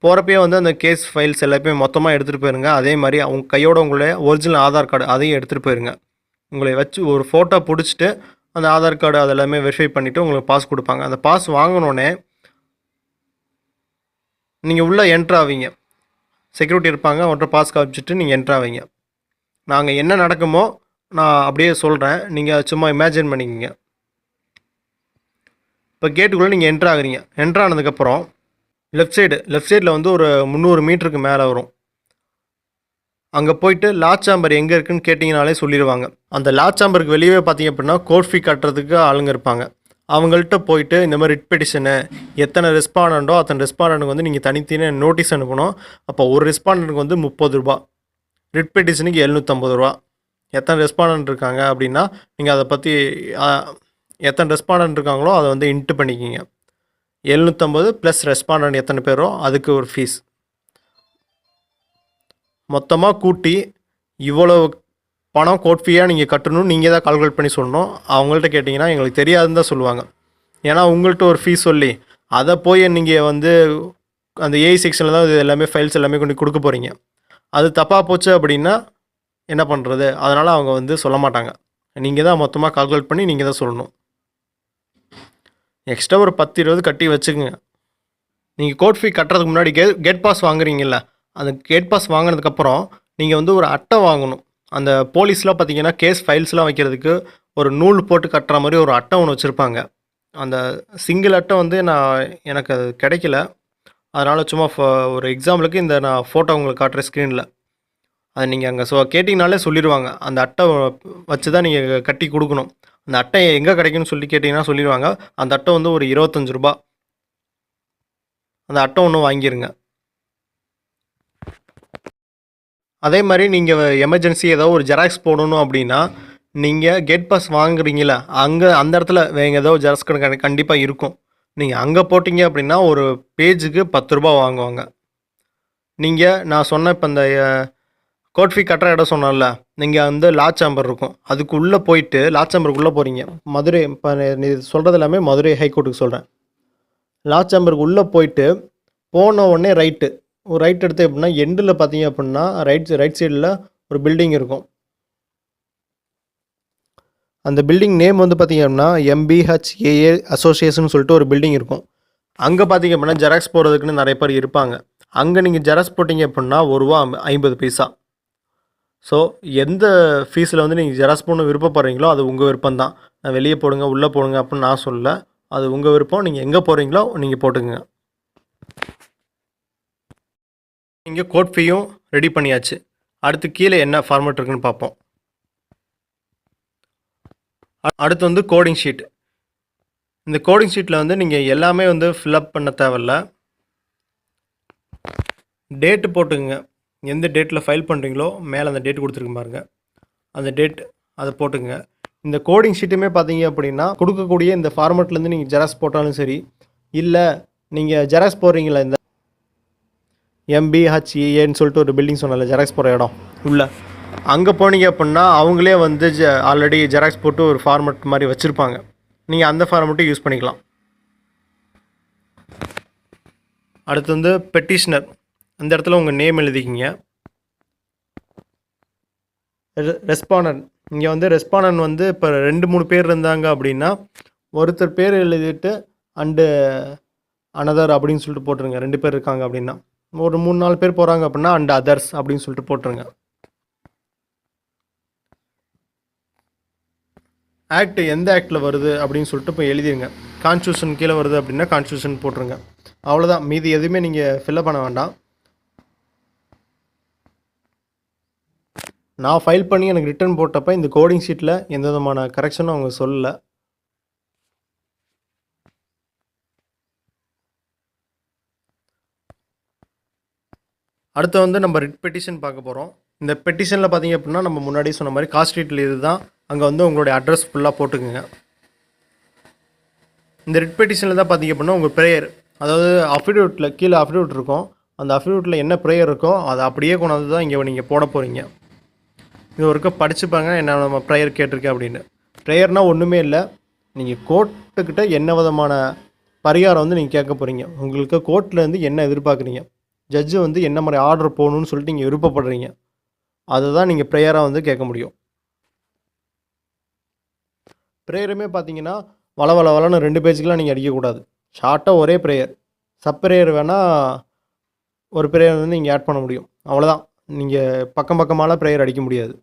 போகிறப்பயே வந்து அந்த கேஸ் ஃபைல்ஸ் எல்லாத்தையுமே மொத்தமாக எடுத்துகிட்டு போயிருங்க. அதே மாதிரி அவங்க கையோட உங்களுடைய ஒரிஜினல் ஆதார் கார்டு அதையும் எடுத்துகிட்டு போயிருங்க. உங்களை வச்சு ஒரு ஃபோட்டோ பிடிச்சிட்டு அந்த ஆதார் கார்டு அதெல்லாமே வெரிஃபை பண்ணிவிட்டு உங்களுக்கு பாஸ் கொடுப்பாங்க. அந்த பாஸ் வாங்கினோடனே நீங்கள் உள்ளே என்ட்ரு ஆவீங்க. செக்யூரிட்டி இருப்பாங்க, அவன்கிட்ட பாஸ் காமிச்சிட்டு நீங்கள் என்ட்ரு ஆவீங்க. நாங்கள் என்ன நடக்குமோ நான் அப்படியே சொல்கிறேன், நீங்கள் சும்மா இமேஜின் பண்ணிக்கோங்க. இப்போ கேட்டுக்குள்ளே நீங்கள் என்ட்ரு ஆகுறீங்க. என்ட்ரு ஆனதுக்கப்புறம் லெஃப்ட் சைடில் வந்து ஒரு 300 மீட்டருக்கு மேலே வரும். அங்கே போயிட்டு லா சேம்பர் எங்கே இருக்குதுன்னு கேட்டிங்கனாலே சொல்லிடுவாங்க. அந்த லா சேம்பருக்கு வெளியே பார்த்தீங்க அப்படின்னா கோர்ட் ஃபீ கட்டுறதுக்கு ஆளுங்க இருப்பாங்க. அவங்கள்ட்ட போயிட்டு இந்த மாதிரி ரிட் பெட்டிஷனு எத்தனை ரெஸ்பாண்டோ அத்தனை ரெஸ்பாண்டனுக்கு வந்து நீங்கள் தனித்தனியாக நோட்டீஸ் அனுப்பணும். அப்போ ஒரு ரெஸ்பாண்டனுக்கு வந்து 30 ரூபா, ரிட் பெட்டிஷனுக்கு 750 ரூபா. எத்தனை ரெஸ்பாண்டன்ட் இருக்காங்க அப்படின்னா நீங்கள் அதை பற்றி எத்தனை ரெஸ்பாண்டன்ட் இருக்காங்களோ அதை வந்து இன்ட்டு பண்ணிக்கிங்க. 750 ப்ளஸ் ரெஸ்பாண்டன்ட் எத்தனை பேரோ அதுக்கு ஒரு ஃபீஸ். மொத்தமாக கூட்டி இவ்வளோ பணம் கோர்ட் ஃபீயாக நீங்கள் கட்டணும், நீங்கள் தான் கால்குலேட் பண்ணி சொல்லணும். அவங்கள்ட்ட கேட்டிங்கன்னா எங்களுக்கு தெரியாதுன்னு தான் சொல்லுவாங்க. ஏன்னா உங்கள்கிட்ட ஒரு ஃபீஸ் சொல்லி அதை போய் நீங்கள் வந்து அந்த ஏஐ செக்ஷனில் தான் இது எல்லாமே ஃபைல்ஸ் எல்லாமே கொண்டு கொடுக்க போகிறீங்க. அது தப்பாக போச்சு அப்படின்னா என்ன பண்ணுறது? அதனால் அவங்க வந்து சொல்ல மாட்டாங்க. நீங்கள் தான் மொத்தமாக கால்குலேட் பண்ணி நீங்கள் தான் சொல்லணும். எக்ஸ்ட்ரா ஒரு 10-20 கட்டி வச்சுக்கோங்க. நீங்கள் கோர்ட் ஃபீ கட்டுறதுக்கு முன்னாடி கேட் பாஸ் வாங்குறீங்கல்ல, அந்த கேட் பாஸ் வாங்கினதுக்கப்புறம் நீங்கள் வந்து ஒரு அட்டை வாங்கணும். அந்த போலீஸ்லாம் பார்த்தீங்கன்னா கேஸ் ஃபைல்ஸ்லாம் வைக்கிறதுக்கு ஒரு நூல் போட்டு கட்டுற மாதிரி ஒரு அட்டை ஒன்று வச்சுருப்பாங்க. அந்த சிங்கிள் அட்டை வந்து எனக்கு அது கிடைக்கல. அதனால் சும்மா ஒரு எக்ஸாம்பிளுக்கு இந்த நான் ஃபோட்டோ உங்களுக்கு காட்டுற ஸ்க்ரீனில் அது நீங்கள் அங்கே கேட்டிங்கனாலே சொல்லிடுவாங்க. அந்த அட்டை வச்சு தான் நீங்கள் கட்டி கொடுக்கணும். அந்த அட்டை எங்கே கிடைக்குன்னு சொல்லி கேட்டிங்கன்னா சொல்லிடுவாங்க. அந்த அட்டை வந்து ஒரு 25 ரூபா. அந்த அட்டை ஒன்று வாங்கிடுங்க. அதே மாதிரி நீங்கள் எமர்ஜென்சி ஏதோ ஒரு ஜெராக்ஸ் போடணும் அப்படின்னா நீங்கள் கேட் பாஸ் வாங்குறீங்களா, அங்கே அந்த இடத்துல வேறு ஏதோ ஜெராக்ஸ் கடை கண்டிப்பாக இருக்கும். நீங்கள் அங்கே போட்டிங்க அப்படின்னா ஒரு பேஜுக்கு 10 ரூபா வாங்குவாங்க. நான் சொன்ன இப்போ இந்த கோர்ட் ஃபீ கட்டுற இடம் சொன்னேன்ல, நீங்கள் வந்து லா சேம்பர் இருக்கும். அதுக்குள்ளே போயிட்டு லா சேம்பருக்குள்ளே போகிறீங்க. மதுரை இப்போ நீ சொல்கிறது எல்லாமே மதுரை ஹைகோர்ட்டுக்கு சொல்கிறேன். லா சேம்பருக்கு உள்ளே போயிட்டு போன உடனே ஒரு ரைட் எடுத்து எப்படின்னா எண்டில் பார்த்தீங்க அப்படின்னா ரைட் சைடில் ஒரு பில்டிங் இருக்கும். அந்த பில்டிங் நேம் வந்து பார்த்தீங்க அப்படின்னா MBHAA அசோசியேஷன் சொல்லிட்டு ஒரு பில்டிங் இருக்கும். அங்கே பார்த்தீங்க அப்படின்னா ஜெராக்ஸ் போடுறதுக்குன்னு நிறைய பேர் இருப்பாங்க. அங்கே நீங்கள் ஜெராக்ஸ் போட்டிங்க அப்படின்னா ₹1.50. ஸோ எந்த ஃபீஸில் வந்து நீங்கள் ஜெராக்ஸ் போடணும் விருப்பப்படுறீங்களோ அது உங்கள் விருப்பம் தான். வெளியே போடுங்க உள்ளே போடுங்க அப்படின்னு நான் சொல்லலை. அது உங்கள் விருப்பம். நீங்கள் எங்கே போகிறீங்களோ நீங்கள் போட்டுக்குங்க. இங்கே கோர்ட் ஃபீயும் ரெடி பண்ணியாச்சு. அடுத்து கீழே என்ன ஃபார்மேட் இருக்குன்னு பார்ப்போம். அடுத்து வந்து கோடிங் ஷீட். இந்த கோடிங் ஷீட்டில் வந்து நீங்கள் எல்லாமே வந்து ஃபில்அப் பண்ண தேவையில்ல. டேட்டு போட்டுக்குங்க. எந்த டேட்டில் ஃபைல் பண்ணுறீங்களோ மேலே அந்த டேட் கொடுத்துருக்கு பாருங்கள், அந்த டேட் அதை போட்டுங்க. இந்த கோடிங் ஷீட்டுமே பார்த்தீங்க அப்படின்னா கொடுக்கக்கூடிய இந்த ஃபார்மெட்லேருந்து நீங்கள் ஜெராக்ஸ் போட்டாலும் சரி, இல்லை நீங்கள் ஜெராக்ஸ் போடுறீங்களா இந்த MBHEAன்னு சொல்லிட்டு ஒரு பில்டிங் சொன்னால ஜெராக்ஸ் போகிற இடம் உள்ள, அங்கே போனீங்க அப்படின்னா அவங்களே வந்து ஆல்ரெடி ஜெராக்ஸ் போட்டு ஒரு ஃபார்மெட் மாதிரி வச்சுருப்பாங்க. நீங்கள் அந்த ஃபார்மெட்டும் யூஸ் பண்ணிக்கலாம். அடுத்து வந்து பெட்டிஷனர், அந்த இடத்துல உங்கள் நேம் எழுதிக்கிங்க. ரெஸ்பாண்டன்ட், இங்கே வந்து ரெஸ்பாண்டன்ட் வந்து இப்போ 2-3 பேர் இருந்தாங்க அப்படின்னா ஒருத்தர் பேர் எழுதிட்டு அண்டு அனதர் அப்படின்னு சொல்லிட்டு போட்டுருங்க. 2 பேர் இருக்காங்க அப்படின்னா, ஒரு 3-4 பேர் போகிறாங்க அப்படின்னா அண்ட் அதர்ஸ் அப்படின்னு சொல்லிட்டு போட்டுருங்க. ஆக்ட் எந்த ஆக்டில் வருது அப்படின்னு சொல்லிட்டு இப்போ எழுதிருங்க. கான்ஸ்டியூஷன் கீழே வருது அப்படின்னா கான்ஸ்டியூஷன் போட்டுருங்க. அவ்வளோதான், மீதி எதுவுமே நீங்கள் ஃபில்லப் பண்ண வேண்டாம். நான் ஃபைல் பண்ணி எனக்கு ரிட்டர்ன் போட்டப்போ இந்த கோடிங் ஷீட்டில் எந்த விதமான கரெக்ஷனும் அவங்க சொல்லலை. அடுத்து வந்து நம்ம ரிட் பெட்டிஷன் பார்க்க போகிறோம். இந்த பெட்டிஷனில் பார்த்தீங்க அப்படின்னா நம்ம முன்னாடி சொன்ன மாதிரி காஸ்ட் ஷீட்டில் இது தான், அங்கே வந்து உங்களுடைய அட்ரஸ் ஃபுல்லாக போட்டுக்குங்க. இந்த ரிட் பெட்டிஷனில் தான் பார்த்தீங்க அப்படின்னா உங்கள் ப்ரேயர், அதாவது அஃபிடவிட்டில் கீழே அஃபிடவிட் இருக்கும், அந்த அஃபிடவிட்டில் என்ன ப்ரேயர் இருக்கோ அதை அப்படியே கொண்டாந்து தான் இங்கே நீங்கள் போட போகிறீங்க. இது வரைக்கும் படிச்சுப்பாங்க என்ன நம்ம ப்ரேயர் கேட்டிருக்கேன் அப்படின்னு. ப்ரேயர்னால் ஒன்றுமே இல்லை, நீங்கள் கோர்ட்டுக்கிட்ட என்ன விதமான பரிகாரம் வந்து நீங்கள் கேட்க போகிறீங்க, உங்களுக்கு கோர்ட்லேருந்து என்ன எதிர்பார்க்குறீங்க, ஜட்ஜு வந்து என்ன மாதிரி ஆர்டர் போகணுன்னு சொல்லிட்டு நீங்கள் விருப்பப்படுறீங்க, அதை தான் நீங்கள் ப்ரேயராக வந்து கேட்க முடியும். ப்ரேயருமே பார்த்தீங்கன்னா வளன்னு 2 பேஜுக்கெலாம் நீங்கள் அடிக்கக்கூடாது. ஷார்ட்டாக ஒரே ப்ரேயர், சப் ப்ரேயர் வேணால் ஒரு ப்ரேயர் வந்து நீங்கள் ஆட் பண்ண முடியும், அவ்வளோதான். நீங்கள் பக்கமாலாம் ப்ரேயர் அடிக்க முடியாது.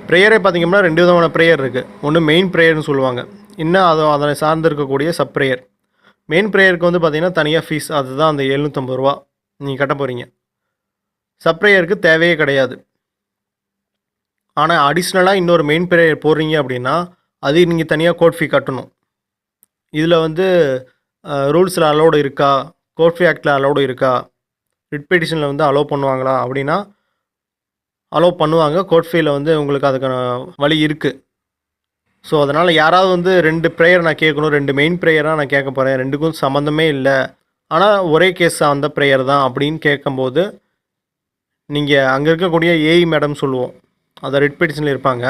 ப்ரேயரே பார்த்தீங்கன்னா 2 விதமான ப்ரேயர் இருக்குது. ஒன்று மெயின் ப்ரேயர்னு சொல்லுவாங்க, இன்னும் அதனை சார்ந்து இருக்கக்கூடிய சப் ப்ரேயர். மெயின் ப்ரேயருக்கு வந்து பார்த்தீங்கன்னா தனியாக ஃபீஸ், அதுதான் அந்த 750 ரூபா நீங்கள் கட்ட போகிறீங்க. சப் ப்ரேயருக்கு தேவையே கிடையாது. ஆனால் அடிஷ்னலாக இன்னொரு மெயின் ப்ரேயர் போடுறீங்க அப்படின்னா அது நீங்கள் தனியாக கோர்ட் ஃபீ கட்டணும். இதில் வந்து ரூல்ஸில் அலோடு இருக்கா, கோர்ட் ஃபீ ஆக்டில் அலோடு இருக்கா, ரிட் பெட்டிஷனில் வந்து அலோவ் பண்ணுவாங்களா அப்படின்னா அலோவ் பண்ணுவாங்க. கோர்ட் ஃபீயில் வந்து உங்களுக்கு அதுக்கான வழி இருக்குது. ஸோ அதனால் யாராவது வந்து 2 ப்ரேயர் நான் கேட்கணும், 2 மெயின் ப்ரேயராக நான் கேட்க போகிறேன், 2க்கும் சம்மந்தமே இல்லை, ஆனால் ஒரே கேஸ் அந்த ப்ரேயர் தான் அப்படின்னு கேட்கும்போது நீங்கள் அங்கே இருக்கக்கூடிய ஏஇ மேடம் சொல்லுவோம், அதை ரிட் பெட்டிஷனில் இருப்பாங்க,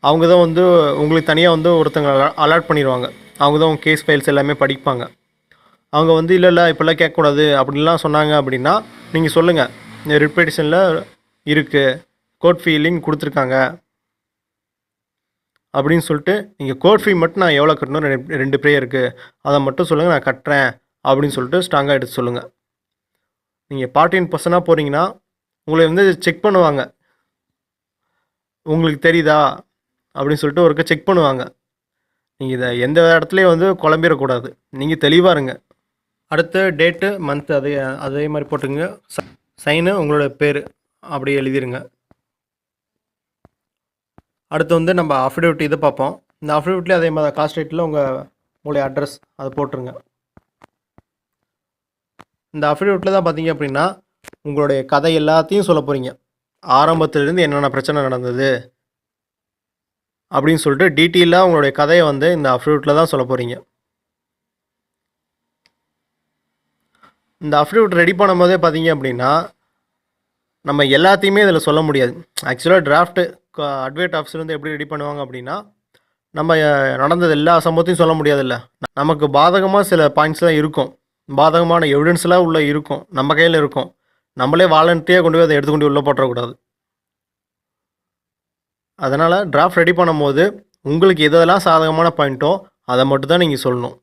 அவங்க தான் வந்து உங்களுக்கு தனியாக வந்து ஒருத்தங்க அலாட் பண்ணிடுவாங்க. அவங்க தான் உங்கள் கேஸ் ஃபைல்ஸ் எல்லாமே படிப்பாங்க. அவங்க வந்து இல்லை இப்போல்லாம் கேட்கக்கூடாது அப்படின்லாம் சொன்னாங்க அப்படின்னா நீங்கள் சொல்லுங்கள், இந்த ரிட் பெட்டிஷனில் இருக்குது, கோர்ட் ஃபீ லிங்க் கொடுத்துருக்காங்க அப்படின்னு சொல்லிட்டு நீங்கள் கோர்ட் ஃபீ மட்டும் நான் எவ்வளோ கட்டணும், 2 ப்ரேயருக்கு அதை மட்டும் சொல்லுங்கள், நான் கட்டுறேன் அப்படின்னு சொல்லிட்டு ஸ்ட்ராங்காக எடுத்து சொல்லுங்கள். நீங்கள் பார்ட்டின் பர்சனாக போகிறீங்கன்னா உங்களை வந்து செக் பண்ணுவாங்க, உங்களுக்கு தெரியுதா அப்படின்னு சொல்லிட்டு ஒருக்க செக் பண்ணுவாங்க. நீங்கள் இதை எந்த இடத்துலையும் வந்து குழம்பிடக்கூடாது, நீங்கள் தெளிவாக இருங்க. அடுத்து டேட்டு மந்த்து அதே மாதிரி போட்டுங்க. சைனு உங்களோட பேர் அப்படி எழுதிருங்க. அடுத்து வந்து நம்ம அஃபிடவிட் இதை பார்ப்போம். இந்த அஃபிடவிட்லேயே அதே மாதிரி காஸ்ட் ஷீட்டில் உங்களுடைய அட்ரஸ் அதை போட்டுருங்க. இந்த அஃபிடவிட்டில் தான் பார்த்தீங்க அப்படின்னா உங்களுடைய கதை எல்லாத்தையும் சொல்ல போகிறீங்க, ஆரம்பத்துலேருந்து என்னென்ன பிரச்சனை நடந்தது அப்படின்னு சொல்லிட்டு டீட்டெயிலாக உங்களுடைய கதையை வந்து இந்த அஃபிடவிட்டில் தான் சொல்ல போகிறீங்க. இந்த அஃபிடவிட் ரெடி பண்ணும் போதே பார்த்தீங்க அப்படின்னா நம்ம எல்லாத்தையுமே இதில் சொல்ல முடியாது. ஆக்சுவலாக டிராஃப்ட்டு அட்வொகேட் ஆஃபீஸர் வந்து எப்படி ரெடி பண்ணுவாங்க அப்படின்னா நம்ம நடந்தது எல்லா சம்பவத்தையும் சொல்ல முடியாதுல்ல, நமக்கு பாதகமாக சில பாயிண்ட்ஸ்லாம் இருக்கும், பாதகமான எவிடன்ஸ்லாம் உள்ளே இருக்கும், நம்ம கையில் இருக்கும், நம்மளே வாலண்டியாக கொண்டு போய் அதை எடுத்துக்கொண்டு உள்ளே போட்டக்கூடாது. அதனால் டிராஃப்ட் ரெடி பண்ணும்போது உங்களுக்கு எதெல்லாம் சாதகமான பாயிண்ட்டோ அதை மட்டும் தான் நீங்கள் சொல்லணும்.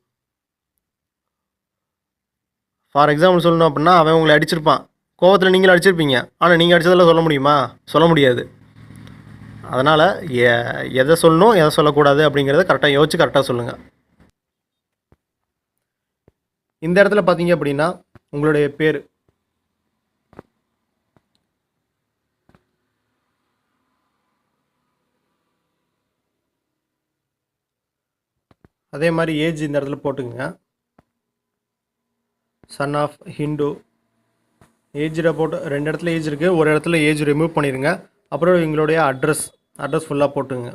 ஃபார் எக்ஸாம்பிள் சொல்லணும் அப்படின்னா அவன் உங்களை அடிச்சிருப்பான், கோவத்தில் நீங்களும் அடிச்சிருப்பீங்க, ஆனால் நீங்கள் அடித்ததெல்லாம் சொல்ல முடியுமா, சொல்ல முடியாது. அதனால் எதை சொல்லணும் எதை சொல்லக்கூடாது அப்படிங்கிறத கரெக்டாக யோசிச்சு கரெக்டாக சொல்லுங்கள். இந்த இடத்துல பார்த்தீங்க அப்படின்னா உங்களுடைய பேர், அதே மாதிரி ஏஜ் இந்த இடத்துல போட்டுக்குங்க. Son of Hindu. Age report 2 இடத்துல ஏஜ் இருக்குது, ஒரு இடத்துல ஏஜ் ரிமூவ் பண்ணிடுங்க. அப்புறம் எங்களுடைய அட்ரஸ் ஃபுல்லாக போட்டுங்க.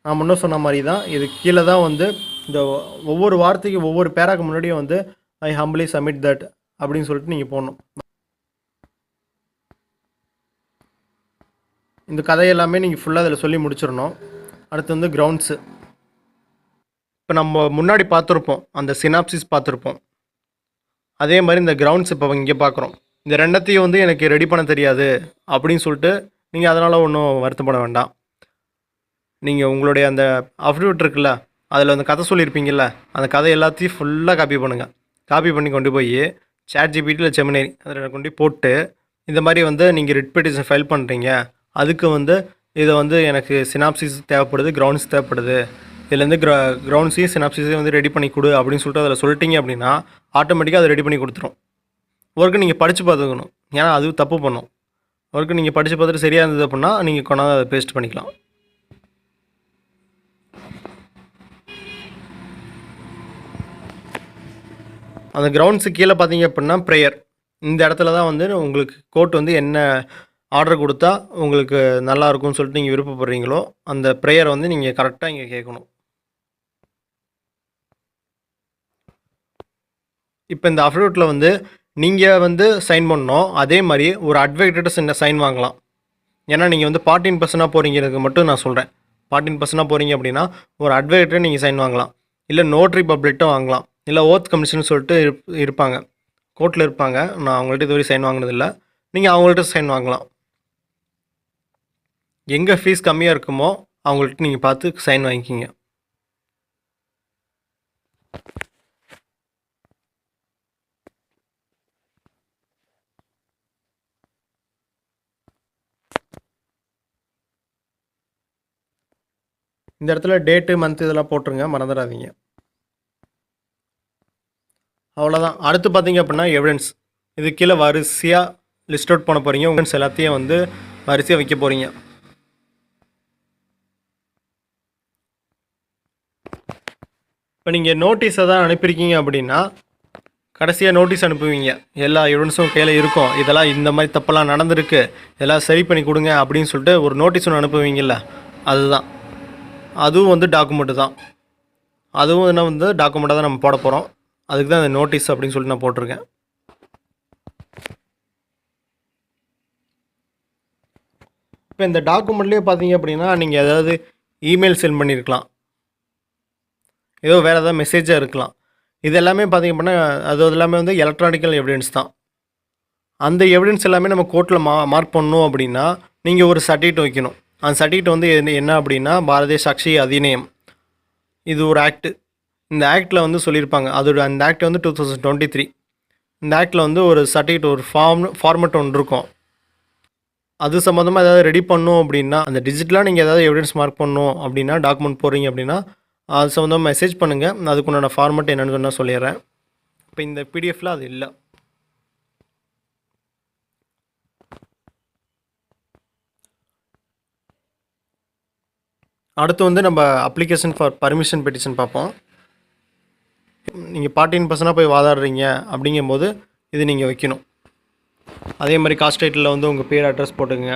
நான் முன்ன சொன்ன மாதிரி தான், இது கீழே தான் வந்து இந்த ஒவ்வொரு வார்த்தைக்கு ஒவ்வொரு பேராக்கு முன்னாடியே வந்து ஐ ஹம்பிளி சப்மிட் தட் அப்படின்னு சொல்லிட்டு நீங்கள் போடணும். இந்த கதையெல்லாமே நீங்கள் ஃபுல்லாக அதில் சொல்லி முடிச்சிடணும். அடுத்து வந்து கிரவுண்ட்ஸு. இப்போ நம்ம முன்னாடி பார்த்துருப்போம், அந்த சினாப்சிஸ் பார்த்துருப்போம். அதே மாதிரி இந்த கிரவுண்ட்ஸ் இப்போ இங்கே பார்க்குறோம். இந்த ரெண்டத்தையும் வந்து எனக்கு ரெடி பண்ண தெரியாது அப்படின்னு சொல்லிட்டு நீங்கள் அதனால் ஒன்றும் வருத்தப்பட வேண்டாம். நீங்கள் உங்களுடைய அந்த அஃபிடவிட் இருக்குல்ல, அதில் அந்த கதை சொல்லியிருப்பீங்கள்ல, அந்த கதை எல்லாத்தையும் ஃபுல்லாக காப்பி பண்ணுங்கள். காப்பி பண்ணி கொண்டு போய் ChatGPT இல்லை ஜெமினி அதில் கொண்டு போட்டு, இந்த மாதிரி வந்து நீங்கள் ரிட் பெட்டிஷன் ஃபைல் பண்ணுறீங்க, அதுக்கு வந்து இதை வந்து எனக்கு சினாப்சிஸ் தேவைப்படுது, கிரவுண்ட்ஸ் தேவைப்படுது, இதுலேருந்து கிரவுண்ட்ஸையும் சினாப்சிஸையும் வந்து ரெடி பண்ணி கொடு அப்படின்னு சொல்லிட்டு அதில் சொல்லிட்டீங்க அப்படின்னா ஆட்டோமேட்டிக்காக அதை ரெடி பண்ணி கொடுத்துரும். ஒர்க்கு நீங்கள் படித்து பார்த்துக்கணும், ஏன்னா அது தப்பு பண்ணும். ஒர்க்கு நீங்கள் படித்து பார்த்துட்டு சரியாக இருந்தது அப்படின்னா நீங்கள் கொண்டாந்து அதை பேஸ்ட் பண்ணிக்கலாம். அந்த கிரவுண்ட்ஸு கீழே பார்த்தீங்க அப்படின்னா ப்ரேயர். இந்த இடத்துல தான் வந்து உங்களுக்கு கோர்ட் வந்து என்ன ஆர்டர் கொடுத்தா உங்களுக்கு நல்லா இருக்கும்னு சொல்லிட்டு நீங்கள் விருப்பப்படுறீங்களோ அந்த ப்ரேயரை வந்து நீங்கள் கரெக்டாக இங்கே கேட்கணும். இப்போ இந்த அஃபிடவிட்டில் வந்து நீங்கள் வந்து சைன் பண்ணணும், அதே மாதிரி ஒரு அட்வொகேட்ட சைன் வாங்கலாம். ஏன்னா நீங்கள் வந்து பார்ட்டின் பர்சனாக போகிறீங்கிறது மட்டும் நான் சொல்கிறேன். பார்ட்டின் பர்சனாக போகிறீங்க அப்படின்னா ஒரு அட்வொகேட்டை நீங்கள் சைன் வாங்கலாம், இல்லை நோட்ரி பப்ளிக்டும் வாங்கலாம், இல்லை ஓத் கமிஷன் சொல்லிட்டு இருப்பாங்க, கோர்ட்டில் இருப்பாங்க. நான் அவங்கள்ட்ட இதுவரை சைன் வாங்கினதில்லை, நீங்கள் அவங்கள்ட்ட சைன் வாங்கலாம். எங்கே ஃபீஸ் கம்மியாக இருக்குமோ அவங்கள்ட்ட நீங்கள் பார்த்து சைன் வாங்கிக்கிங்க. இந்த இடத்துல டேட்டு மந்த் இதெல்லாம் போட்டுருங்க, மறந்துடாதீங்க. அவ்வளோதான். அடுத்து பார்த்தீங்க அப்படின்னா எவிடன்ஸ். இது கீழே வரிசையாக லிஸ்ட் அவுட் பண்ண போகிறீங்க. எவிடன்ஸ் எல்லாத்தையும் வந்து வரிசையாக வைக்க போகிறீங்க. இப்போ நீங்கள் நோட்டீஸை தான் அனுப்பியிருக்கீங்க அப்படின்னா கடைசியாக நோட்டீஸ் அனுப்புவீங்க, எல்லா எவிடன்ஸும் கையில் இருக்கும், இதெல்லாம் இந்த மாதிரி தப்பெல்லாம் நடந்திருக்கு, இதெல்லாம் சரி பண்ணி கொடுங்க அப்படின்னு சொல்லிட்டு ஒரு நோட்டீஸ் ஒன்று அனுப்புவீங்கள்ல, அதுதான். அதுவும் வந்து டாக்குமெண்ட்டு தான். அதுவும் என்ன வந்து டாக்குமெண்ட்டாக தான் நம்ம போட போகிறோம். அதுக்கு தான் அந்த நோட்டீஸ் அப்படின்னு சொல்லிட்டு நான் போட்டிருக்கேன். இப்போ இந்த டாக்குமெண்ட்லேயே பார்த்தீங்க அப்படின்னா நீங்கள் ஏதாவது இமெயில் சென்ட் பண்ணியிருக்கலாம், ஏதோ வேறு ஏதாவது மெசேஜாக இருக்கலாம். இது எல்லாமே பார்த்தீங்க அப்படின்னா அது எல்லாமே வந்து எலக்ட்ரானிக்கல் எவிடன்ஸ் தான். அந்த எவிடன்ஸ் எல்லாமே நம்ம கோர்ட்டில் மார்க் பண்ணணும் அப்படின்னா நீங்கள் ஒரு சர்டிஃபிகேட் வைக்கணும். அந்த சர்டிஃபிகேட் வந்து என்ன அப்படின்னா பாரதிய சாட்சி அதிநியம், இது ஒரு ஆக்ட்டு. இந்த ஆக்டில் வந்து சொல்லியிருப்பாங்க, அதோட அந்த ஆக்ட் வந்து 2023. இந்த ஆக்டில் வந்து ஒரு சர்டிஃபிகேட், ஒரு ஃபார்மெட் ஒன்று இருக்கும். அது சம்மந்தமாக ஏதாவது ரெடி பண்ணணும் அப்படின்னா, அந்த டிஜிட்டலாக நீங்கள் ஏதாவது எவிடன்ஸ் மார்க் பண்ணணும் அப்படின்னா, டாக்குமெண்ட் போடுறீங்க அப்படின்னா அது சம்மந்தமாக மெசேஜ் பண்ணுங்கள், அதுக்குண்டான ஃபார்மெட் என்னென்னு சொன்னால் சொல்லிடுறேன். இப்போ இந்த பிடிஎஃப்பில் அது இல்லை. அடுத்து வந்து நம்ம அப்ளிகேஷன் ஃபார் பர்மிஷன் பெட்டிஷன் பார்ப்போம். நீங்கள் பார்ட்டின் பர்சனாக போய் வாதாடுறீங்க அப்படிங்கும்போது இது நீங்கள் வைக்கணும். அதே மாதிரி காஸ்ட் டைட்டிலில் வந்து உங்கள் பேர் அட்ரஸ் போட்டுங்க.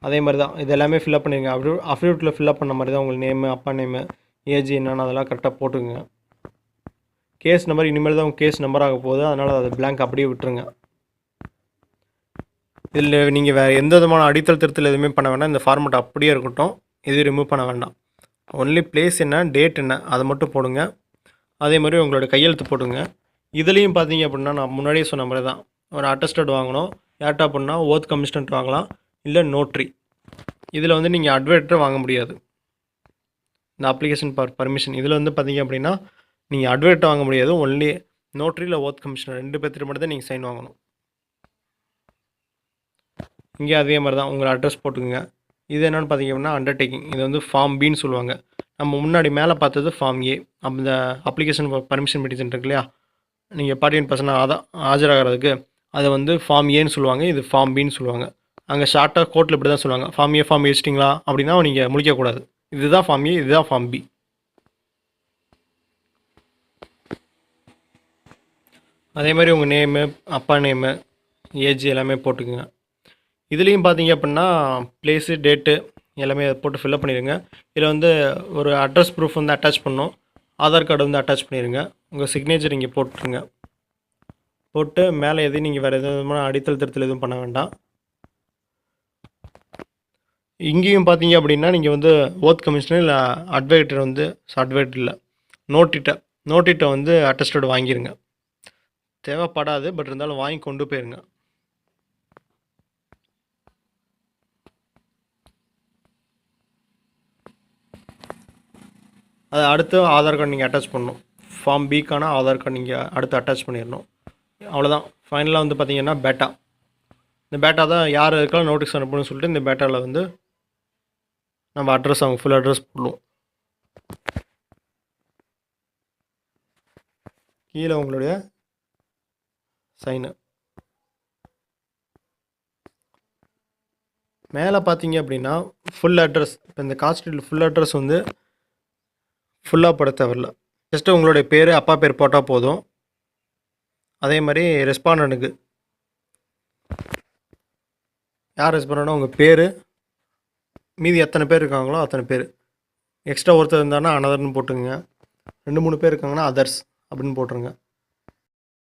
அதே மாதிரி தான் இது எல்லாமே ஃபில்அப் பண்ணிடுங்க. அஃபிடவிட்டில் ஃபில்அப் பண்ண மாதிரி தான் உங்கள் நேமு, அப்பா நேமு, ஏஜ் என்னென்னு அதெல்லாம் கரெக்டாக போட்டுங்க. கேஸ் நம்பர் இனிமேல் தான் உங்கள் கேஸ் நம்பர் ஆக போகுது, அதனால் அது பிளாங்க் அப்படியே விட்டுருங்க. இதில் நீங்கள் வேறு எந்த விதமான அடித்தல் திருத்தல் எதுவுமே பண்ண வேண்டாம். இந்த ஃபார்மெட் அப்படியே இருக்கட்டும், எதுவும் ரிமூவ் பண்ண வேண்டாம். ஒன்லி பிளேஸ் என்ன, டேட் என்ன, அதை மட்டும் போடுங்க. அதே மாதிரி உங்களோட கையெழுத்து போட்டுங்க. இதுலேயும் பார்த்தீங்க அப்படின்னா நான் முன்னாடியே சொன்ன மாதிரி தான், ஒரு அட்டஸ்டட் வாங்கணும். யார்ட்டா அப்படின்னா ஓத் கமிஷனர் வாங்கலாம், இல்லை நோட்ரி. இதில் வந்து நீங்கள் அட்வொகேட்டை வாங்க முடியாது. இந்த அப்ளிகேஷன் ஃபார் பர்மிஷன் இதில் வந்து பார்த்தீங்க அப்படின்னா நீங்கள் அட்வொகேட்டை வாங்க முடியாது. ஒன்லி நோட்ரி இல்லை ஓத் கமிஷனர் 2 பேர்த்துட்டு மட்டும் தான் நீங்கள் சைன் வாங்கணும். இங்கே அதே மாதிரி தான் உங்கள் அட்ரஸ் போட்டுக்குங்க. இது என்னென்னு பார்த்தீங்க அப்படின்னா அண்டர்டேக்கிங், இது வந்து ஃபார்ம் பின்னு சொல்லுவாங்க. நம்ம முன்னாடி மேலே பார்த்தது ஃபார்ம் ஏ. அந்த அப்ளிகேஷன் ஃபார் பர்மிஷன் பெட்டிஷன் இருக்கு இல்லையா, நீங்கள் பார்ட்டின் பர்சனாக ஆஜராகிறதுக்கு அதை வந்து ஃபார்ம் ஏன்னு சொல்லுவாங்க, இது ஃபார்ம் பின்னு சொல்லுவாங்க. அங்கே ஷார்ட்டாக கோர்ட்டில் இப்படி தான் சொல்லுவாங்க, ஃபார்ம் ஏ ஃபார்ம் வச்சிட்டிங்களா அப்படின்னா நீங்கள் முடிக்கக்கூடாது. இதுதான் ஃபார்ம் ஏ, இதுதான் ஃபார்ம் பி. அதே மாதிரி உங்கள் நேமு, அப்பா நேமு, ஏஜ் எல்லாமே போட்டுக்குங்க. இதுலேயும் பார்த்தீங்க அப்படின்னா ப்ளேஸு, டேட்டு எல்லாமே போட்டு ஃபில்அப் பண்ணிடுங்க. இதில் வந்து ஒரு அட்ரஸ் ப்ரூஃப் வந்து அட்டாச் பண்ணணும். ஆதார் கார்டு வந்து அட்டாச் பண்ணிடுங்க. உங்கள் சிக்னேச்சர் இங்கே போட்டுருங்க. போட்டு மேலே எதையும் நீங்கள் வேறு எதுவும் அடித்தல் திருத்தல் எதுவும் பண்ண வேண்டாம். இங்கேயும் பார்த்தீங்க அப்படின்னா நீங்கள் வந்து ஓத் கமிஷனர் இல்லை அட்வைட்டர் வந்து அட்வைட்டர் இல்லை நோட்டிட்ட வந்து அட்டஸ்டட் வாங்கிடுங்க. தேவைப்படாது, பட் இருந்தாலும் வாங்கி கொண்டு போயிருங்க. அது அடுத்து ஆதார் கார்டு நீங்கள் அட்டாச் பண்ணணும். ஃபார்ம் பிக்கான ஆதார் கார்டு நீங்கள் அடுத்து அட்டாச் பண்ணிடணும். அவ்வளோதான். ஃபைனலாக வந்து பார்த்தீங்கன்னா பேட்டா. இந்த பேட்டா தான் யார் இருக்கலாம் நோட்டீஸ் அனுப்பணும்னு சொல்லிட்டு இந்த பேட்டாவில் வந்து நம்ம அட்ரஸ், அவங்க ஃபுல் அட்ரஸ் போடுவோம். கீழே உங்களுடைய சைனு. மேலே பார்த்தீங்க அப்படின்னா ஃபுல் அட்ரஸ். இப்போ இந்த காஸ்ட் ஃபுல் அட்ரஸ் வந்து ஃபுல்லாக போட தேவையில்ல. ஜஸ்ட்டு உங்களுடைய பேர், அப்பா பேர் போட்டால் போதும். அதே மாதிரி ரெஸ்பாண்டனுக்கு யார் ரெஸ்பாண்டோ உங்கள் பேர், மீதி எத்தனை பேர் இருக்காங்களோ அத்தனை பேர். எக்ஸ்ட்ரா ஒருத்தர் இருந்தாங்கன்னா அனதர்னு போட்டுங்க. 2-3 பேர் இருக்காங்கன்னா அதர்ஸ் அப்படின்னு போட்டுருங்க.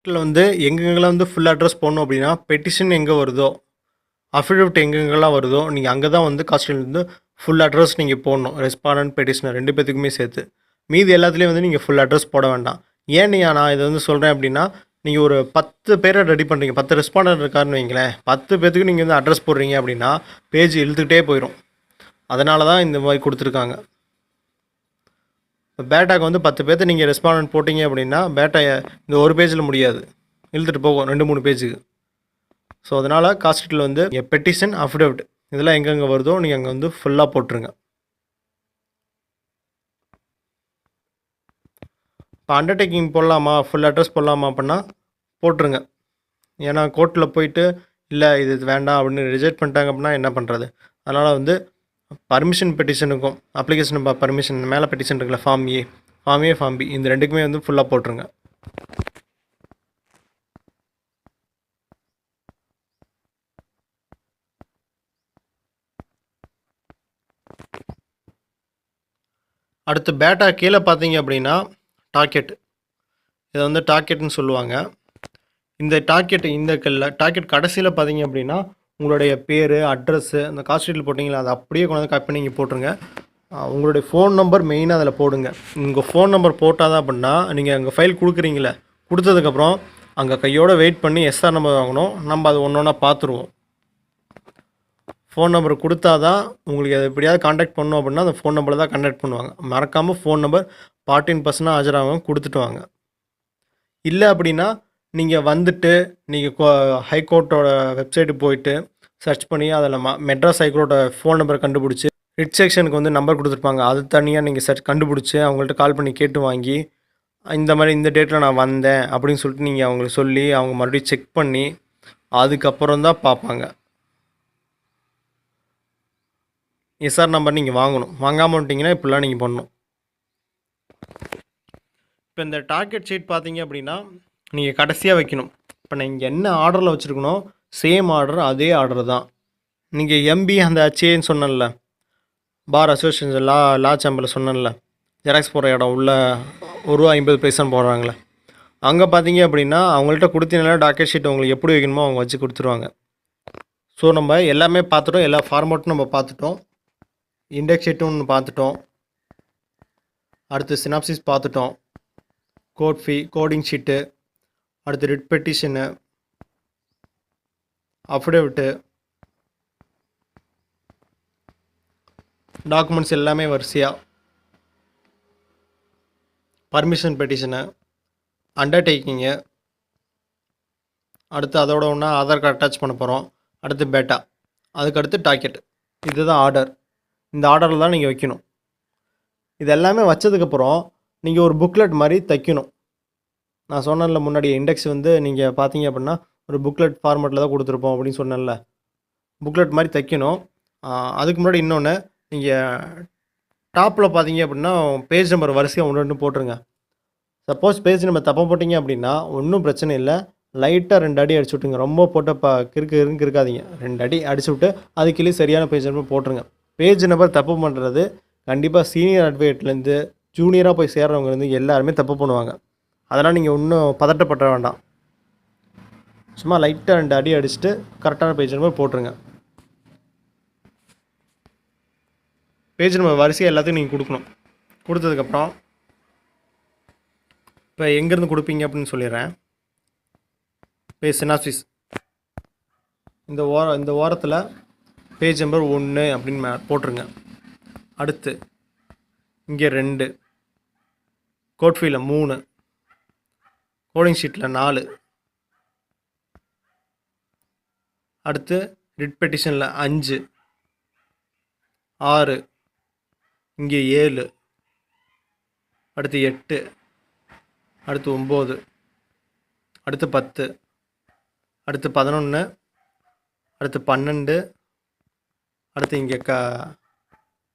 இதில் வந்து எங்கெங்கெல்லாம் வந்து ஃபுல் அட்ரஸ் போடணும் அப்படின்னா, பெட்டிஷன் எங்கே வருதோ, அஃபிடவிட் எங்கெங்கெல்லாம் வருதோ நீங்கள் அங்கே தான் வந்து காஸ்டில் வந்து ஃபுல் அட்ரஸ் நீங்கள் போடணும். ரெஸ்பாண்டன்ட், பெட்டிஷனர் 2 பேத்துக்குமே சேர்த்து. மீதி எல்லாத்துலேயும் வந்து நீங்கள் ஃபுல் அட்ரஸ் போட வேண்டாம். ஏன் நான் இதை வந்து சொல்கிறேன் அப்படின்னா, நீங்கள் ஒரு 10 பேரை ரெடி பண்ணுறீங்க, 10 ரெஸ்பாண்டன்ட் இருக்காருன்னு வைங்களேன், 10 பேத்துக்கு நீங்கள் வந்து அட்ரஸ் போடுறீங்க அப்படின்னா பேஜ் இழுத்துக்கிட்டே போயிடும். அதனால தான் இந்த மாதிரி கொடுத்துருக்காங்க. இப்போ பேட்டாக்கு வந்து 10 பேர்த்து நீங்கள் ரெஸ்பாண்டன்ட் போட்டிங்க அப்படின்னா பேட்டா இந்த ஒரு பேஜில் முடியாது, இழுத்துட்டு போகும் 2-3 பேஜுக்கு. ஸோ அதனால் காஸ்டில் வந்து பெட்டிஷன், அஃபிடவிட் இதெல்லாம் எங்கெங்கே வருதோ நீங்கள் அங்கே வந்து ஃபுல்லாக போட்டுருங்க. இப்போ அண்டர்டேக்கிங் போடலாமா, ஃபுல் அட்ரஸ் போடலாமா அப்படின்னா போட்டுருங்க. ஏன்னா கோர்ட்டில் போயிட்டு இல்லை இது வேண்டாம் அப்படின்னு ரிஜெக்ட் பண்ணிட்டாங்க அப்படின்னா என்ன பண்ணுறது. அதனால் வந்து பர்மிஷன் பெட்டிஷனுக்கும் அப்ளிகேஷன் பர்மிஷன் மேலே பெட்டிஷன் இருக்குல்ல, ஃபார்ம் ஏ, ஃபார்ம் பி, இந்த ரெண்டுக்குமே வந்து ஃபுல்லாக போட்டுருங்க. அடுத்து பேட்டா கீழே பார்த்தீங்க அப்படின்னா டாக்கெட். இதை வந்து டாக்கெட்னு சொல்லுவாங்க. இந்த டாக்கெட் கடைசியில் பார்த்தீங்க அப்படின்னா உங்களுடைய பேர், அட்ரஸ்ஸு, அந்த காஸ்ட் ஷீட்டில் போட்டிங்களா அதை அப்படியே கொண்டாந்து காப்பி பண்ணி இங்கே போட்டுருங்க. உங்களுடைய ஃபோன் நம்பர் மெயினாக அதில் போடுங்க. உங்கள் ஃபோன் நம்பர் போட்டால் தான் அப்படின்னா நீங்கள் அங்கே ஃபைல் கொடுக்குறீங்களே, கொடுத்ததுக்கப்புறம் அங்கே கையோடு வெயிட் பண்ணி எஸ்ஆர் நம்பர் வாங்கணும். நம்ம அது ஒன்று ஒன்றா பார்த்துருவோம். ஃபோன் நம்பர் கொடுத்தா தான் உங்களுக்கு அதை எப்படியாவது காண்டாக்ட் பண்ணணும் அப்படின்னா அந்த ஃபோன் நம்பரில் தான் காண்டாக்ட் பண்ணுவாங்க. மறக்காமல் ஃபோன் நம்பர் 14% ஆஜராகும் கொடுத்துட்டு வாங்க. இல்லை அப்படின்னா நீங்கள் வந்துட்டு நீங்கள் ஹைகோர்ட்டோட வெப்சைட்டுக்கு போயிட்டு சர்ச் பண்ணி அதில் மெட்ராஸ் ஹைகோர்ட்டோட ஃபோன் நம்பரை கண்டுபிடிச்சி ரிட் செக்ஷனுக்கு வந்து நம்பர் கொடுத்துருப்பாங்க, அது தனியாக நீங்கள் கண்டுபிடிச்சி அவங்கள்ட்ட கால் பண்ணி கேட்டு வாங்கி இந்த மாதிரி இந்த டேட்டில் நான் வந்தேன் அப்படின்னு சொல்லிட்டு நீங்கள் அவங்களுக்கு சொல்லி அவங்க மறுபடியும் செக் பண்ணி அதுக்கப்புறம் தான் பார்ப்பாங்க. எஸ்ஆர் நம்பர் நீங்கள் வாங்கணும். வாங்காமல் வந்துட்டிங்கன்னா இப்படிலாம் நீங்கள் பண்ணணும். இப்போ இந்த டார்கெட் ஷீட் பார்த்தீங்க அப்படின்னா நீங்கள் கடைசியாக வைக்கணும். இப்போ நீங்கள் என்ன ஆர்டரில் வச்சுருக்கணும் சேம் ஆர்டர், அதே ஆர்டர் தான். நீங்கள் எம்பி அந்த ஹச்ஏன்னு சொன்னல, பார் அசோசியேஷன் லா சேம்பரில் சொன்னல, ஜெராக்ஸ் போடுற இடம் உள்ள ₹1.50 போடுறாங்களே, அங்கே பார்த்தீங்க அப்படின்னா அவங்கள்ட்ட கொடுத்தீங்கன்னா டாக்கெட் ஷீட் உங்களுக்கு எப்படி வைக்கணுமோ அவங்க வச்சு கொடுத்துருவாங்க. ஸோ நம்ம எல்லாமே பார்த்துட்டோம், எல்லா ஃபார்மேட்டும் நம்ம பார்த்துட்டோம். இண்டெக்ஸ் ஷீட்டும் ஒன்று பார்த்துட்டோம், அடுத்து சினாப்சிஸ் பார்த்துட்டோம், கோட் ஃபீ, கோடிங் ஷீட்டு, அடுத்து ரிட் பெட்டிஷனு, அஃபிடவிட்டு, டாக்குமெண்ட்ஸ் எல்லாமே வரிசையாக, பர்மிஷன் பெட்டிஷனு, அண்டர்டேக்கிங்கு, அடுத்து அதோட ஒன்றா ஆதார் கார்டு அட்டாச் பண்ண போகிறோம், அடுத்து பேட்டா, அதுக்கடுத்து டாக்கெட். இதுதான் ஆர்டர். இந்த ஆர்டரில் தான் நீங்கள் வைக்கணும். இது எல்லாமே வச்சதுக்கப்புறம் நீங்கள் ஒரு புக்லெட் மாதிரி தைக்கணும். நான் சொன்னேன்ல முன்னாடி இண்டெக்ஸ் வந்து நீங்கள் பார்த்தீங்க அப்படின்னா ஒரு புக்லெட் ஃபார்மேட்டில் தான் கொடுத்துருப்போம் அப்படின்னு சொன்னேன்ல, புக்லெட் மாதிரி தைக்கணும். அதுக்கு முன்னாடி இன்னொன்று, நீங்கள் டாப்பில் பார்த்தீங்க அப்படின்னா பேஜ் நம்பர் வரிசையாக 1-2 போட்டுருங்க. சப்போஸ் பேஜ் நம்பர் தப்பாக போட்டிங்க அப்படின்னா ஒன்றும் பிரச்சனை இல்லை. லைட்டாக 2 அடி அடிச்சு விட்டுருங்க. ரொம்ப போட்டு கிறுக்கு இருக்காதீங்க. 2 அடி அடிச்சு விட்டு அது கீழே சரியான பேஜ் நம்பர் போட்டுருங்க. பேஜ் நம்பர் தப்பு பண்ணுறது கண்டிப்பாக சீனியர் அட்வொகேட்லேருந்து ஜூனியராக போய் சேர்றவங்கலேருந்து எல்லாருமே தப்பு பண்ணுவாங்க. அதெல்லாம் நீங்கள் இன்னும் பதட்டப்பட வேண்டாம். சும்மா லைட்டாக 2 அடி அடிச்சுட்டு கரெக்டான பேஜ் நம்பர் போட்டுருங்க. பேஜ் நம்பர் வரிசையாக எல்லாத்துக்கும் நீங்கள் கொடுக்கணும். கொடுத்ததுக்கப்புறம் இப்போ எங்கேருந்து கொடுப்பீங்க அப்படின்னு சொல்லிடுறேன். இப்போ சினாப்சிஸ் இந்த ஓரத்தில் பேஜ் நம்பர் 1 அப்படின்னு போட்டுருங்க. அடுத்து இங்கே 2, கோட்ஃபீல்டில் 3, கோடிங் ஷீட்டில் 4, அடுத்து ரிட் பெட்டிஷனில் 5, 6, இங்கே 7, அடுத்து 8, அடுத்து 9, அடுத்து 10, அடுத்து 11, அடுத்து 12, அடுத்து இங்கே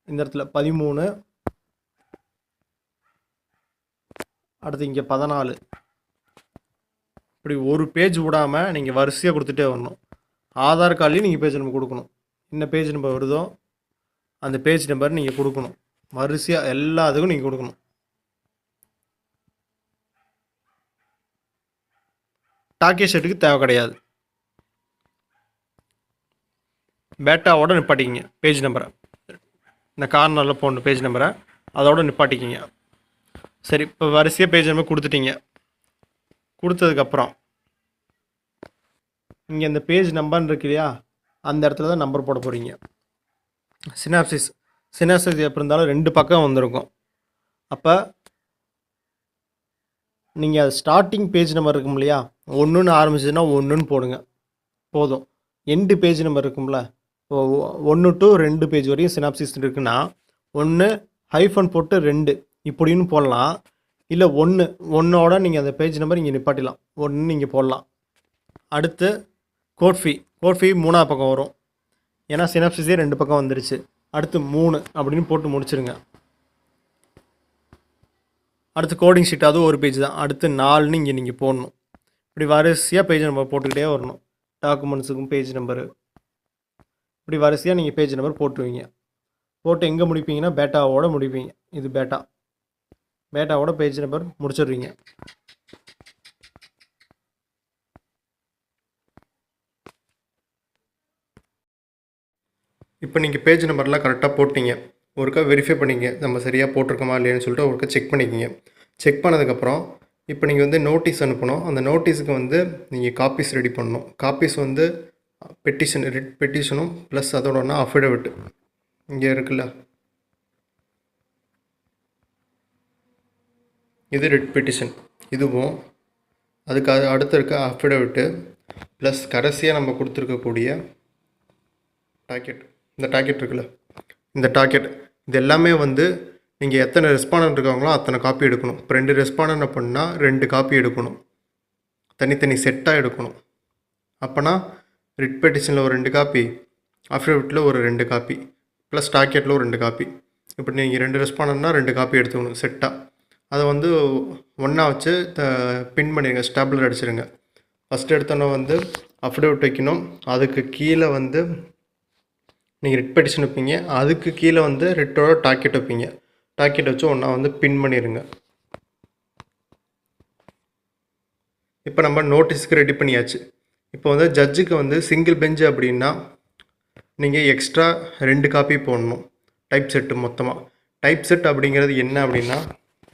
இந்த இடத்துல 13, அடுத்து இங்கே 14. இப்படி ஒரு பேஜ் விடாமல் நீங்கள் வரிசையாக கொடுத்துட்டே வரணும். ஆதார் கார்ட்லேயும் நீங்கள் பேஜ் நம்பர் கொடுக்கணும். என்ன பேஜ் நம்பர் வருதோ அந்த பேஜ் நம்பர் நீங்கள் கொடுக்கணும். வரிசையாக எல்லாத்துக்கும் நீங்கள் கொடுக்கணும். டாக்கி ஷெட்டுக்கு தேவை கிடையாது. பேட்டாவோட நிப்பாட்டிக்கிங்க பேஜ் நம்பரை. இந்த கார்னரில் போடணும் பேஜ் நம்பரை, அதோட நிப்பாட்டிக்கிங்க. சரி, இப்போ வரிசையாக பேஜ் நம்பர் கொடுத்துட்டீங்க. கொடுத்ததுக்கப்புறம் இங்கே இந்த பேஜ் நம்பர்னு இருக்கு இல்லையா, அந்த இடத்துல தான் நம்பர் போட போகிறீங்க. சினாப்சிஸ் எப்படி இருந்தாலும் 2 பக்கம் வந்திருக்கும். அப்போ நீங்கள் அது ஸ்டார்டிங் பேஜ் நம்பர் இருக்கும் இல்லையா, 1ன்னு ஆரம்பிச்சதுன்னா 1ன்னு போடுங்க போதும். எண்டு பேஜ் நம்பர் இருக்கும்ல, இப்போ 1 to 2 பேஜ் வரையும் சினாப்சிஸ் இருக்குன்னா 1 ஹைஃபன் போட்டு 2 இப்படின்னு போடலாம். இல்லை 1ஓட நீங்கள் அந்த பேஜ் நம்பர் இங்கே நிப்பாட்டிடலாம். 1 நீங்கள் போடலாம். அடுத்து கோட் ஃபீ 3ஆம் பக்கம் வரும். ஏன்னா சினாப்சிஸே 2 பக்கம் வந்துருச்சு. அடுத்து 3 அப்படின்னு போட்டு முடிச்சிருங்க. அடுத்து கோடிங் ஷீட், அதுவும் ஒரு பேஜ் தான். அடுத்து 4ன்னு இங்கே நீங்கள் போடணும். இப்படி வரிசையாக பேஜ் நம்பர் போட்டுக்கிட்டே வரணும். டாக்குமெண்ட்ஸுக்கும் பேஜ் நம்பரு இப்படி வரிசையாக நீங்கள் பேஜ் நம்பர் போட்டுருவீங்க. போட்டு எங்கே முடிப்பீங்கன்னா பேட்டாவோட முடிப்பீங்க. இது பேட்டாவோட பேஜ் நம்பர் முடிச்சிடுவீங்க. இப்போ நீங்கள் பேஜ் நம்பர்லாம் கரெக்டாக போட்டிங்க. ஒருக்கா வெரிஃபை பண்ணிங்க நம்ம சரியாக போட்டிருக்கோமா இல்லையான்னு சொல்லிட்டு ஒருக்கா செக் பண்ணிக்கிங்க. செக் பண்ணதுக்கப்புறம் இப்போ நீங்கள் வந்து நோட்டீஸ் அனுப்பணும். அந்த நோட்டீஸுக்கு வந்து நீங்கள் காப்பீஸ் ரெடி பண்ணணும். காப்பீஸ் வந்து ரிட் பெட்டிஷனும் ப்ளஸ் அதோட ஒன்றா அஃபிடவிட் இங்கே இருக்குல்ல, இது ரிட் பெட்டிஷன். இதுவும் அதுக்கு அடுத்து இருக்க அஃபிடவிட்டு ப்ளஸ் கடைசியாக நம்ம கொடுத்துருக்கக்கூடிய டாக்கெட். இந்த டாக்கெட் இருக்குல்ல, இந்த டாக்கெட் இது எல்லாமே வந்து நீங்கள் எத்தனை ரெஸ்பாண்டன்ட் இருக்காங்களோ அத்தனை காப்பி எடுக்கணும். இப்போ 2 ரெஸ்பாண்டன்ட் பண்ணால் 2 காப்பி எடுக்கணும். தனித்தனி செட்டாக எடுக்கணும். அப்போனா ரிட் பெட்டிஷனில் ஒரு 2 காப்பி, அஃபிடவிட்டில் ஒரு 2 காப்பி, ப்ளஸ் டாக்கெட்டில் ஒரு 2 காப்பி. இப்படி நீங்கள் 2 ரெஸ்பாண்டன்ட்னா 2 காப்பி எடுத்துக்கணும் செட்டாக. அதை வந்து ஒன்றா வச்சு பின் பண்ணிடுங்க, ஸ்டாப்லர் அடிச்சிடுங்க. ஃபஸ்ட்டு எடுத்தோன்னே வந்து அஃபிடவிட் வைக்கணும். அதுக்கு கீழே வந்து நீங்கள் ரிட் பெட்டிஷன் வைப்பீங்க. அதுக்கு கீழே வந்து ரிட்டோட டாக்கெட் வைப்பீங்க. டாக்கெட் வச்சு ஒன்றா வந்து பின் பண்ணிடுங்க. இப்போ நம்ம நோட்டீஸுக்கு ரெடி பண்ணியாச்சு. இப்போ வந்து ஜட்ஜுக்கு வந்து சிங்கிள் பெஞ்சு அப்படின்னா நீங்கள் எக்ஸ்ட்ரா 2 காப்பி போடணும். டைப் செட்டு மொத்தமாக. டைப் செட் அப்படிங்கிறது என்ன அப்படின்னா,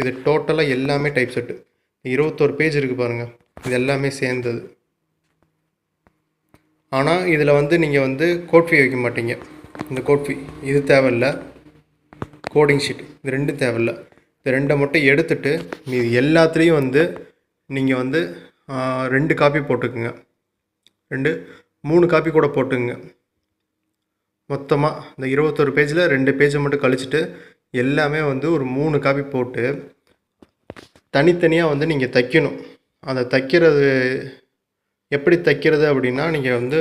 இது டோட்டலாக எல்லாமே டைப் செட்டு. 21 பேஜ் இருக்குது பாருங்கள், இது எல்லாமே சேர்ந்தது. ஆனால் இதில் வந்து நீங்கள் வந்து கோட் ஃபீ வைக்க மாட்டீங்க. இந்த கோட் ஃபீ இது தேவையில்லை. கோடிங் ஷீட் இது 2 தேவையில்லை. இந்த 2 மட்டும் எடுத்துகிட்டு மீது எல்லாத்துலேயும் வந்து நீங்கள் வந்து 2 காப்பி போட்டுக்குங்க. 3 காப்பி கூட போட்டுங்க. மொத்தமாக இந்த 21 பேஜில் 2 பேஜை மட்டும் கழிச்சிட்டு எல்லாமே வந்து ஒரு 3 காப்பி போட்டு தனித்தனியாக வந்து நீங்கள் தைக்கணும். அதை தைக்கிறது எப்படி தைக்கிறது அப்படின்னா, நீங்கள் வந்து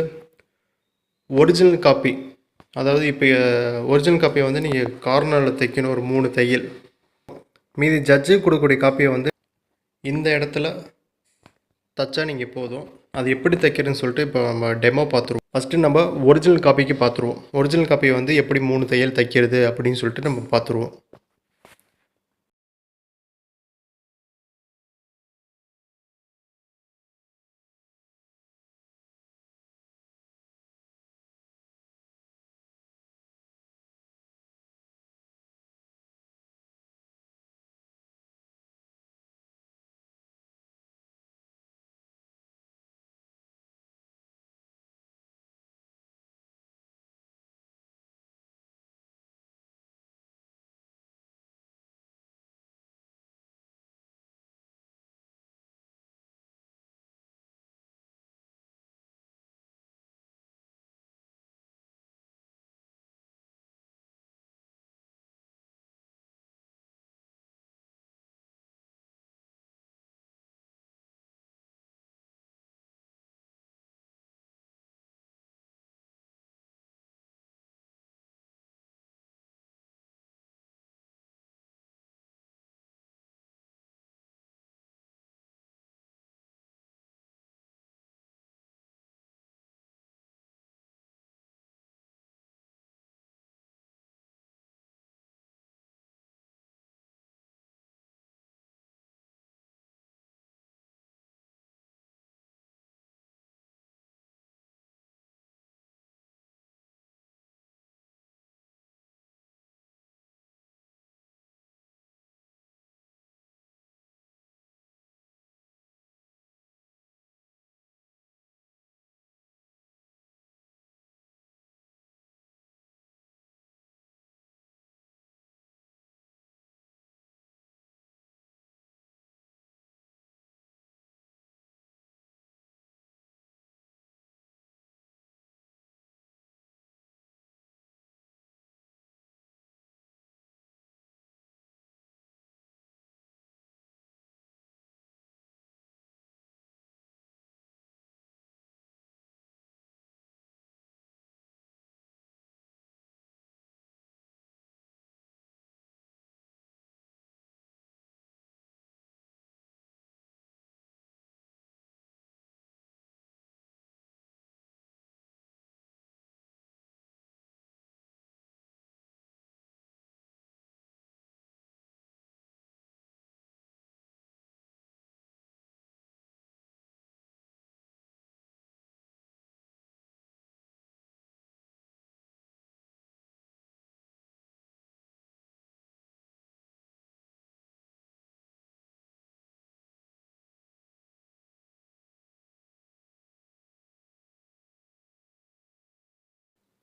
ஒரிஜினல் காப்பி, அதாவது இப்போ ஒரிஜினல் காப்பியை வந்து நீங்கள் கார்னரில் தைக்கணும் ஒரு 3 தையல். மீதி ஜட்ஜு கொடுக்கக்கூடிய காப்பியை வந்து இந்த இடத்துல தச்சா நீங்கள் போதும். அது எப்படி தைக்கிறதுன்னு சொல்லிட்டு இப்போ நம்ம டெமோ பார்த்துருவோம். ஃபஸ்ட்டு நம்ம ஒரிஜினல் காப்பிக்கு பார்த்துருவோம். ஒரிஜினல் காப்பியை வந்து எப்படி 3 தையல் தைக்கிறது அப்படின்னு சொல்லிட்டு நம்ம பார்த்துருவோம்.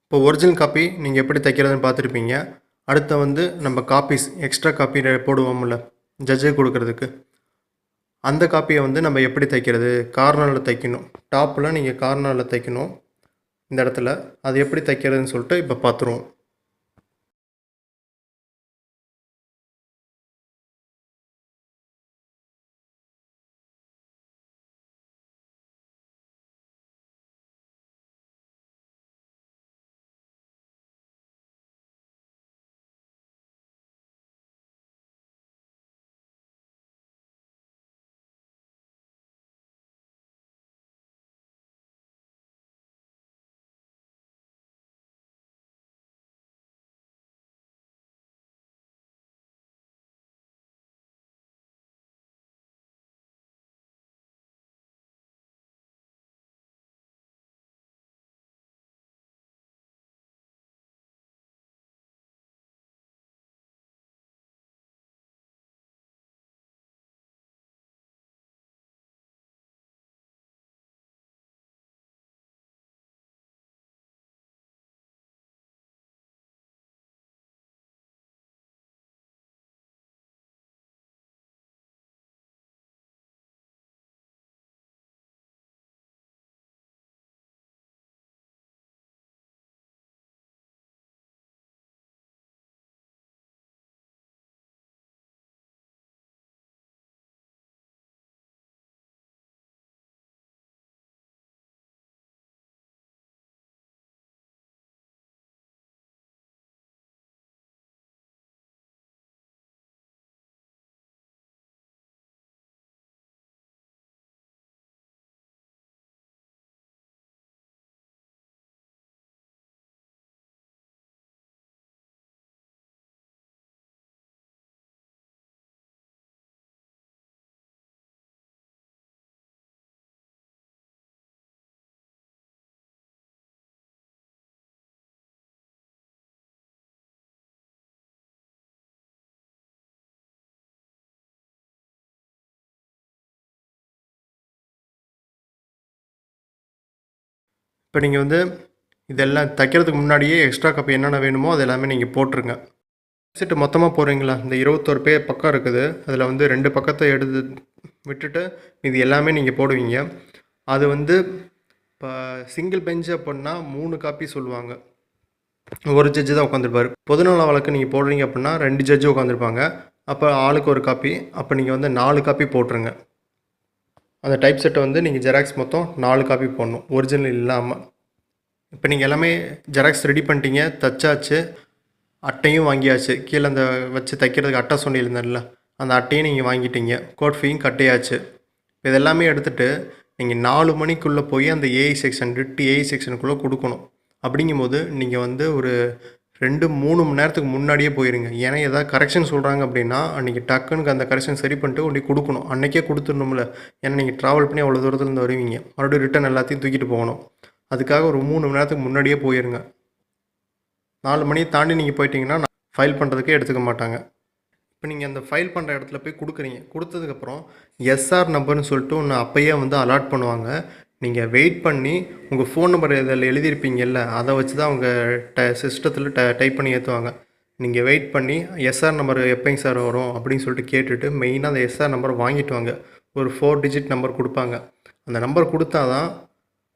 இப்போ ஒரிஜினல் காப்பி நீங்கள் எப்படி தைக்கிறதுன்னு பார்த்துருப்பீங்க. அடுத்து வந்து நம்ம காப்பீஸ் எக்ஸ்ட்ரா காப்பி போடுவோம்ல ஜட்ஜுக்கு கொடுக்கறதுக்கு. அந்த காப்பியை வந்து நம்ம எப்படி தைக்கிறது? கார்னரில் தைக்கணும். டாப்பில் நீங்கள் கார்னரில் தைக்கணும் இந்த இடத்துல. அது எப்படி தைக்கிறதுன்னு சொல்லிட்டு இப்போ பார்த்துருவோம். இப்போ நீங்கள் வந்து இதெல்லாம் தைக்கிறதுக்கு முன்னாடியே எக்ஸ்ட்ரா காப்பி என்னென்ன வேணுமோ அது எல்லாமே நீங்கள் போட்டுருங்க. செட்டு மொத்தமாக போடுறீங்களா, இந்த 21 பக்கம் இருக்குது, அதில் வந்து 2 பக்கத்தை எடுத்து விட்டுட்டு இது எல்லாமே நீங்கள் போடுவீங்க. அது வந்து இப்போ சிங்கிள் பெஞ்சு அப்படின்னா 3 காப்பி சொல்லுவாங்க, ஒரு ஜட்ஜு தான் உட்காந்துருப்பார். பொதுநல வழக்கு நீங்கள் போடுறீங்க அப்படின்னா 2 ஜட்ஜு உட்காந்துருப்பாங்க, அப்போ ஆளுக்கு ஒரு காப்பி. அப்போ நீங்கள் வந்து 4 காப்பி போட்டுருங்க. அந்த டைப் செட்டை வந்து நீங்கள் ஜெராக்ஸ் மொத்தம் 4 காப்பி போடணும், ஒரிஜினல் இல்லாமல். இப்போ நீங்கள் எல்லாமே ஜெராக்ஸ் ரெடி பண்ணிட்டீங்க, தச்சாச்சு, அட்டையும் வாங்கியாச்சு. கீழே அந்த வச்சு தைக்கிறதுக்கு அட்டை சொல்லியிருந்தேன்ல, அந்த அட்டையும் நீங்கள் வாங்கிட்டீங்க, கோட் ஃபீயும் கட்டையாச்சு. இதெல்லாமே எடுத்துகிட்டு நீங்கள் 4 மணிக்குள்ளே போய் அந்த ஏஐ செக்ஷன் ரிட்டு ஏஐ செக்ஷனுக்குள்ளே கொடுக்கணும். அப்படிங்கும்போது நீங்கள் வந்து ஒரு 2-3 மணி நேரத்துக்கு முன்னாடியே போயிருங்க. ஏன்னா எதாவது கரெக்ஷன் சொல்கிறாங்க அப்படின்னா அன்றைக்கி டக்குன்னு அந்த கரெக்ஷன் சரி பண்ணிட்டு உடனே கொடுக்கணும். அன்றைக்கே கொடுத்துடணும்ல, ஏன்னா நீங்கள் ட்ராவல் பண்ணி அவ்வளோ தூரத்துலேருந்து வருவீங்க, மறுபடியும் ரிட்டன் எல்லாத்தையும் தூக்கிட்டு போகணும். அதுக்காக ஒரு 3 மணி நேரத்துக்கு முன்னாடியே போயிருங்க. 4 மணியை தாண்டி நீங்கள் போயிட்டீங்கன்னா ஃபைல் பண்ணுறதுக்கே எடுத்துக்க மாட்டாங்க. இப்போ நீங்கள் அந்த ஃபைல் பண்ணுற இடத்துல போய் கொடுக்குறீங்க, கொடுத்ததுக்கப்புறம் எஸ்ஆர் நம்பர்னு சொல்லிட்டு ஒன்று அப்போயே வந்து அலாட் பண்ணுவாங்க. நீங்கள் வெயிட் பண்ணி உங்கள் ஃபோன் நம்பர் இதில் எழுதியிருப்பீங்கல்ல, அதை வச்சு தான் அவங்க சிஸ்டத்தில் டைப் பண்ணி ஏற்றுவாங்க. நீங்கள் வெயிட் பண்ணி எஸ்ஆர் நம்பர் எப்போங்க சார் வரும் அப்படின்னு சொல்லிட்டு கேட்டுட்டு மெயினாக அந்த எஸ்ஆர் நம்பர் வாங்கிட்டு வாங்க. ஒரு 4 டிஜிட் நம்பர் கொடுப்பாங்க. அந்த நம்பர் கொடுத்தா தான்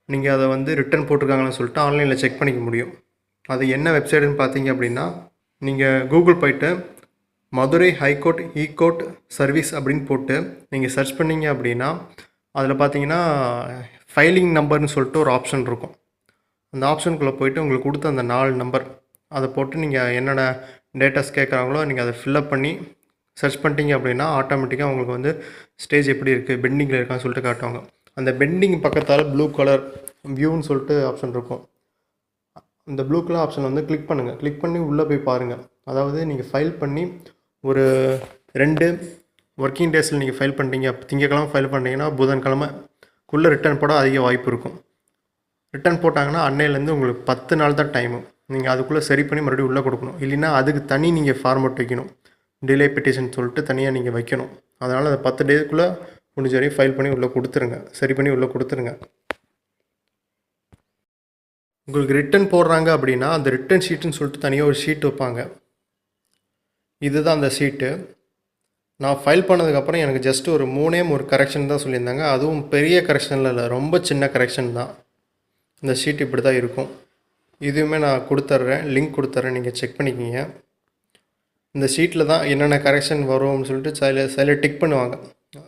நீங்கள் அதை வந்து ரிட்டன் போட்டிருக்காங்கன்னு சொல்லிட்டு ஆன்லைனில் செக் பண்ணிக்க முடியும். அது என்ன வெப்சைட்டுன்னு பார்த்தீங்க அப்படின்னா, நீங்கள் கூகுள் போய்ட்டு மதுரை ஹைகோர்ட் இ-கோர்ட் சர்வீஸ் அப்படின்னு போட்டு நீங்கள் சர்ச் பண்ணிங்க அப்படின்னா அதில் பார்த்தீங்கன்னா ஃபைலிங் நம்பர்னு சொல்லிட்டு ஒரு ஆப்ஷன் இருக்கும். அந்த ஆப்ஷனுக்குள்ளே போய்ட்டு உங்களுக்கு கொடுத்த அந்த 4 நம்பர் அதை போட்டு நீங்கள் என்னென்ன டேட்டாஸ் கேட்குறாங்களோ நீங்கள் அதை ஃபில்லப் பண்ணி சர்ச் பண்ணிட்டீங்க அப்படின்னா ஆட்டோமேட்டிக்காக உங்களுக்கு வந்து ஸ்டேஜ் எப்படி இருக்குது, பெண்டிங்கில் இருக்கான்னு சொல்லிட்டு காட்டுவாங்க. அந்த பெண்டிங் பக்கத்தால் ப்ளூ கலர் வியூன்னு சொல்லிட்டு ஆப்ஷன் இருக்கும். அந்த ப்ளூ கலர் ஆப்ஷன் வந்து கிளிக் பண்ணுங்கள். கிளிக் பண்ணி உள்ளே போய் பாருங்கள். அதாவது நீங்கள் ஃபைல் பண்ணி ஒரு 2 ஒர்க்கிங் டேஸில் நீங்கள் ஃபைல் பண்ணிட்டீங்க, திங்கக்கிழமை ஃபைல் பண்ணிட்டீங்கன்னா புதன்கிழமைக்குள்ளே ரிட்டர்ன் போட அதிக வாய்ப்பு இருக்கும். ரிட்டர்ன் போட்டாங்கன்னா அன்னையிலேருந்து உங்களுக்கு 10 நாள் தான் டைமு. நீங்கள் அதுக்குள்ளே சரி பண்ணி மறுபடியும் உள்ளே கொடுக்கணும். இல்லைன்னா அதுக்கு தனி நீங்கள் ஃபார்மேட் வைக்கணும், டிலே பெட்டிஷன் சொல்லிட்டு தனியாக நீங்கள் வைக்கணும். அதனால் அந்த 10 டேக்குள்ளே முடிஞ்ச வரையும் ஃபைல் பண்ணி உள்ளே கொடுத்துருங்க, சரி பண்ணி உள்ளே கொடுத்துருங்க. உங்களுக்கு ரிட்டன் போடுறாங்க அப்படின்னா அந்த ரிட்டன் ஷீட்டுன்னு சொல்லிட்டு தனியாக ஒரு ஷீட் வைப்பாங்க. இதுதான் அந்த ஷீட்டு. நான் ஃபைல் பண்ணதுக்கப்புறம் எனக்கு ஜஸ்ட் ஒரு 3 கரெக்ஷன் தான் சொல்லியிருந்தாங்க. அதுவும் பெரிய கரெக்ஷனில் இல்லை, ரொம்ப சின்ன கரெக்ஷன் தான். இந்த ஷீட் இப்படி தான் இருக்கும். இதுவுமே நான் கொடுத்துட்றேன், லிங்க் கொடுத்துட்றேன், நீங்கள் செக் பண்ணிக்கிங்க. இந்த ஷீட்டில் தான் என்னென்ன கரெக்ஷன் வரும்னு சொல்லிட்டு சில டிக் பண்ணுவாங்க.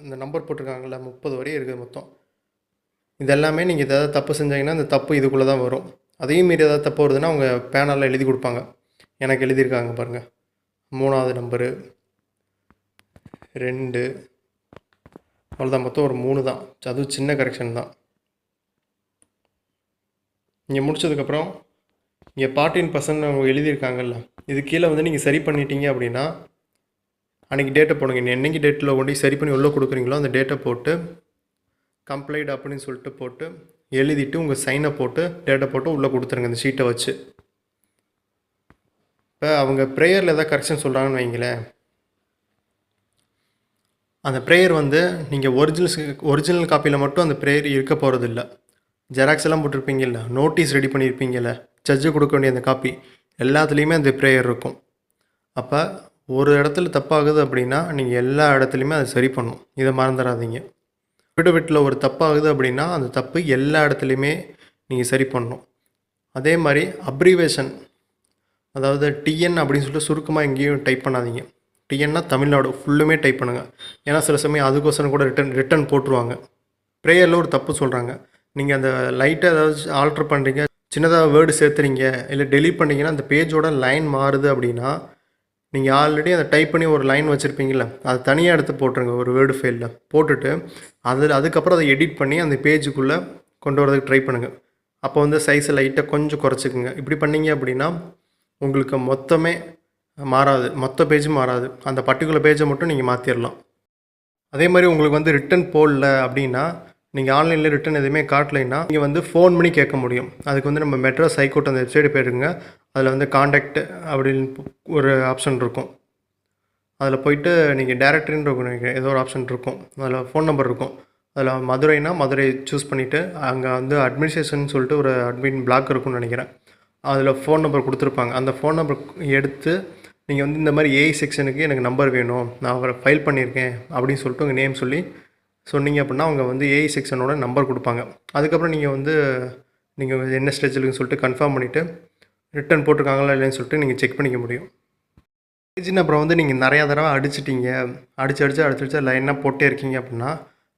இந்த நம்பர் போட்டிருக்காங்கல்ல, 30 வரையும் இருக்குது மொத்தம். இதெல்லாமே நீங்கள் ஏதாவது தப்பு செஞ்சீங்கன்னா இந்த தப்பு இதுக்குள்ளே தான் வரும். அதையும் மீறி ஏதாவது தப்பு வருதுன்னா அவங்க பேனலில் எழுதி கொடுப்பாங்க. எனக்கு எழுதியிருக்காங்க பாருங்கள், 3வது நம்பரு 2, அவ்வளோதான். மொத்தம் ஒரு 3 தான், அதுவும் சின்ன கரெக்ஷன் தான். நீங்கள் முடிச்சதுக்கப்புறம் இங்கே பார்ட்டின் பர்சன் அவங்க எழுதியிருக்காங்கல்ல, இது கீழே வந்து நீங்கள் சரி பண்ணிட்டீங்க அப்படின்னா அன்றைக்கி டேட்டை போடுங்க. என்னைக்கு டேட்டில் கொண்டு சரி பண்ணி உள்ளே கொடுக்குறீங்களோ அந்த டேட்டை போட்டு கம்ப்ளைண்ட் அப்படின்னு சொல்லிட்டு போட்டு எழுதிட்டு உங்கள் சைனை போட்டு டேட்டை போட்டு உள்ளே கொடுத்துருங்க இந்த ஷீட்டை வச்சு. இப்போ அவங்க ப்ரேயரில் எதாவது கரெக்ஷன் சொல்கிறாங்கன்னு வைங்களேன், அந்த ப்ரேயர் வந்து நீங்கள் ஒரிஜினல் காப்பியில் மட்டும் அந்த ப்ரேயர் இருக்க போகிறது இல்லை. ஜெராக்ஸ் எல்லாம் போட்டிருப்பீங்கல்ல, நோட்டீஸ் ரெடி பண்ணியிருப்பீங்கல்ல, ஜட்ஜு கொடுக்க வேண்டிய அந்த காப்பி எல்லாத்துலேயுமே அந்த ப்ரேயர் இருக்கும். அப்போ ஒரு இடத்துல தப்பாகுது அப்படின்னா நீங்கள் எல்லா இடத்துலையுமே அதை சரி பண்ணணும், இதை மறந்துடாதீங்க. வீட்டில் ஒரு தப்பாகுது அப்படின்னா அந்த தப்பு எல்லா இடத்துலையுமே நீங்கள் சரி பண்ணணும். அதே மாதிரி அப்ரிவேஷன், அதாவது டிஎன் அப்படின்னு சொல்லிட்டு சுருக்கமாக எங்கேயும் டைப் பண்ணாதீங்க. டிஎன்னா தமிழ்நாடு ஃபுல்லுமே டைப் பண்ணுங்கள். ஏன்னா சில சமயம் அதுக்கோசரம் கூட ரிட்டன் போட்டுருவாங்க. ப்ரேயரில் ஒரு தப்பு சொல்கிறாங்க, நீங்கள் அந்த லைட்டை ஏதாவது ஆல்ட்ரு பண்ணுறீங்க, சின்னதாக வேர்டு சேர்த்துறீங்க, இல்லை டெலீட் பண்ணிங்கன்னா அந்த பேஜோட லைன் மாறுது அப்படின்னா நீங்கள் ஆல்ரெடி அதை டைப் பண்ணி ஒரு லைன் வச்சுருப்பீங்கள, அதை தனியாக எடுத்து போட்டுருங்க ஒரு வேர்டு ஃபைலில் போட்டுட்டு அதுக்கப்புறம் அதை எடிட் பண்ணி அந்த பேஜுக்குள்ளே கொண்டு வரதுக்கு ட்ரை பண்ணுங்கள். அப்போ வந்து சைஸை லைட்டாக கொஞ்சம் குறைச்சிக்குங்க. இப்படி பண்ணிங்க அப்படின்னா உங்களுக்கு மொத்தமே மாறாது, மொத்த பேஜும் மாறாது, அந்த பர்டிகுலர் பேஜை மட்டும் நீங்கள் மாற்றிடலாம். அதே மாதிரி உங்களுக்கு வந்து ரிட்டன் போடல அப்படின்னா, நீங்கள் ஆன்லைனில் ரிட்டன் எதுவுமே காட்டலைன்னா நீங்கள் வந்து ஃபோன் பண்ணி கேட்க முடியும். அதுக்கு வந்து நம்ம மெட்ராஸ் ஹைகோர்ட் அந்த வெப்சைட்டு போயிடுங்க. அதில் வந்து காண்டாக்ட் அப்படின்னு ஒரு ஆப்ஷன் இருக்கும். அதில் போயிட்டு நீங்கள் டேரக்டரின்னு இருக்கும், ஏதோ ஒரு ஆப்ஷன் இருக்கும், அதில் ஃபோன் நம்பர் இருக்கும். அதில் மதுரைனா மதுரை சூஸ் பண்ணிவிட்டு அங்கே வந்து அட்மினிஸ்ட்ரேஷன் சொல்லிட்டு ஒரு அட்மின் பிளாக் இருக்கும்னு நினைக்கிறேன். அதில் ஃபோன் நம்பர் கொடுத்துருப்பாங்க. அந்த ஃபோன் நம்பர் எடுத்து நீங்கள் வந்து இந்த மாதிரி ஏஐ செக்ஷனுக்கு எனக்கு நம்பர் வேணும், நான் அவரை ஃபைல் பண்ணியிருக்கேன் அப்படின்னு சொல்லிட்டு உங்கள் நேம் சொல்லி சொன்னீங்க அப்படின்னா அவங்க வந்து ஏஐ செக்ஷனோட நம்பர் கொடுப்பாங்க. அதுக்கப்புறம் நீங்கள் என்ன ஸ்டேஜில்னு சொல்லிட்டு கன்ஃபார்ம் பண்ணிவிட்டு ரிட்டன் போட்டிருக்காங்களா இல்லைன்னு சொல்லிட்டு நீங்கள் செக் பண்ணிக்க முடியும். பேஜின்னு அப்புறம் வந்து நீங்கள் நிறையா தடவை அடிச்சிட்டிங்க, அடிச்சு லைனாக போட்டே இருக்கீங்க அப்படின்னா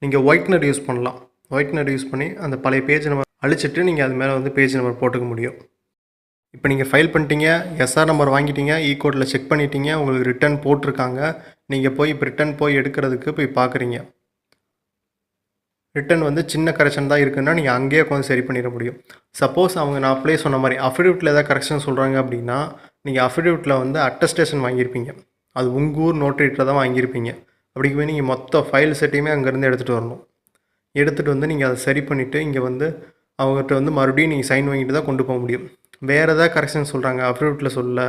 நீங்கள் ஒயிட்னர் யூஸ் பண்ணலாம். ஒயிட்னர் யூஸ் பண்ணி அந்த பழைய பேஜ் நம்பர் அழிச்சிட்டு நீங்கள் அது மேலே வந்து பேஜ் நம்பர் போட்டுக்க முடியும். இப்போ நீங்கள் ஃபைல் பண்ணிட்டீங்க, எஸ்ஆர் நம்பர் வாங்கிட்டீங்க, கோடில் செக் பண்ணிட்டீங்க, உங்களுக்கு ரிட்டன் போட்டிருக்காங்க. நீங்கள் போய் இப்போ ரிட்டன் போய் எடுக்கிறதுக்கு போய் பார்க்குறீங்க. ரிட்டன் வந்து சின்ன கரெக்ஷன் தான் இருக்குன்னா நீங்கள் அங்கேயே உட்காந்து சரி பண்ணிட முடியும். சப்போஸ் அவங்க நான் அப்படியே சொன்ன மாதிரி அஃபிடவிட்டில் ஏதாவது கரெக்ஷன் சொல்கிறாங்க அப்படின்னா நீங்கள் அஃபிடவிட்டில் வந்து அட்டஸ்டேஷன் வாங்கியிருப்பீங்க. அது உங்கள் ஊர் நோட்டரிட்டில் தான் வாங்கியிருப்பீங்க. அப்படிக்கு போய் நீங்கள் மொத்த ஃபைல் செட்டையுமே அங்கேருந்து எடுத்துகிட்டு வரணும். எடுத்துகிட்டு வந்து நீங்கள் அதை சரி பண்ணிவிட்டு இங்கே வந்து அவங்ககிட்ட வந்து மறுபடியும் நீங்கள் சைன் வாங்கிட்டு தான் கொண்டு போக முடியும். வேறு ஏதாவது கரெக்ஷன் சொல்கிறாங்க, அஃபிடவிட்டில் சொல்ல,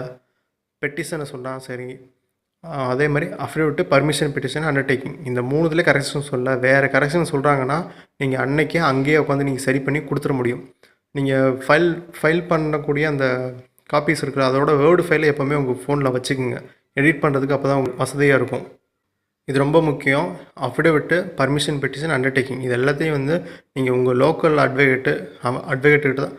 பெட்டிஷனை சொன்னால் சரி, அதே மாதிரி அஃபிடவிட்டு, பர்மிஷன், பெட்டிஷன், அண்டர்டேக்கிங் இந்த 3 கரெக்ஷன் சொல்ல வேறு கரெக்ஷன் சொல்கிறாங்கன்னா நீங்கள் அன்னைக்கே அங்கேயே உட்காந்து நீங்கள் சரி பண்ணி கொடுத்துட முடியும். நீங்கள் ஃபைல் பண்ணக்கூடிய அந்த காப்பீஸ் இருக்கிற அதோட வேர்டு ஃபைலை எப்போவுமே உங்கள் ஃபோனில் வச்சுக்கோங்க. எடிட் பண்ணுறதுக்கு அப்போ தான் உங்களுக்கு வசதியாக இருக்கும். இது ரொம்ப முக்கியம். அஃபிடவிட்டு, பர்மிஷன், பெட்டிஷன், அண்டர்டேக்கிங் இது எல்லாத்தையும் வந்து நீங்கள் உங்கள் லோக்கல் அட்வொகேட்டுக்கிட்ட தான்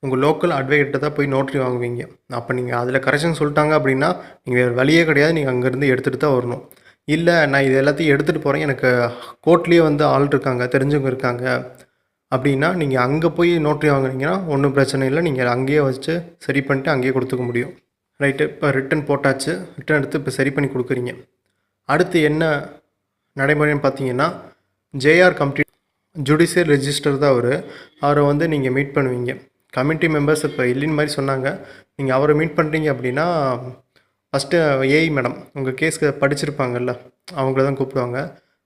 உங்கள் லோக்கல் அட்வொகேட்டை தான் போய் நோட்ரி வாங்குவீங்க. அப்போ நீங்கள் அதில் கரெக்ஷன் சொல்லிட்டாங்க அப்படின்னா நீங்கள் வேறு வழியே கிடையாது, நீங்கள் அங்கேருந்து எடுத்துகிட்டு தான் வரணும். இல்லை நான் இது எல்லாத்தையும் எடுத்துகிட்டு போகிறேன், எனக்கு கோர்ட்லேயே வந்து ஆள் இருக்காங்க, தெரிஞ்சவங்க இருக்காங்க அப்படின்னா நீங்கள் அங்கே போய் நோட்ரி வாங்குனீங்கன்னா ஒன்றும் பிரச்சனை இல்லை. நீங்கள் அங்கேயே வச்சு சரி பண்ணிட்டு அங்கேயே கொடுத்துக்க முடியும். ரைட்டு, இப்போ ரிட்டன் போட்டாச்சு. ரிட்டன் எடுத்து இப்போ சரி பண்ணி கொடுக்குறீங்க. அடுத்து என்ன நடைமுறைன்னு பார்த்தீங்கன்னா ஜேஆர் கம்ப்ளீட் ஜுடிஷியல் ரெஜிஸ்டர் தான் அவரை வந்து நீங்கள் மீட் பண்ணுவீங்க. கமிட்டி மெம்பர்ஸ் இப்போ இல்லைன்னு மாதிரி சொன்னாங்க. நீங்கள் அவரை மீட் பண்ணுறீங்க அப்படின்னா ஃபஸ்ட்டு ஏஐ மேடம் உங்கள் கேஸ்க்கு படிச்சிருப்பாங்கல்ல, அவங்கள தான் கூப்பிடுவாங்க.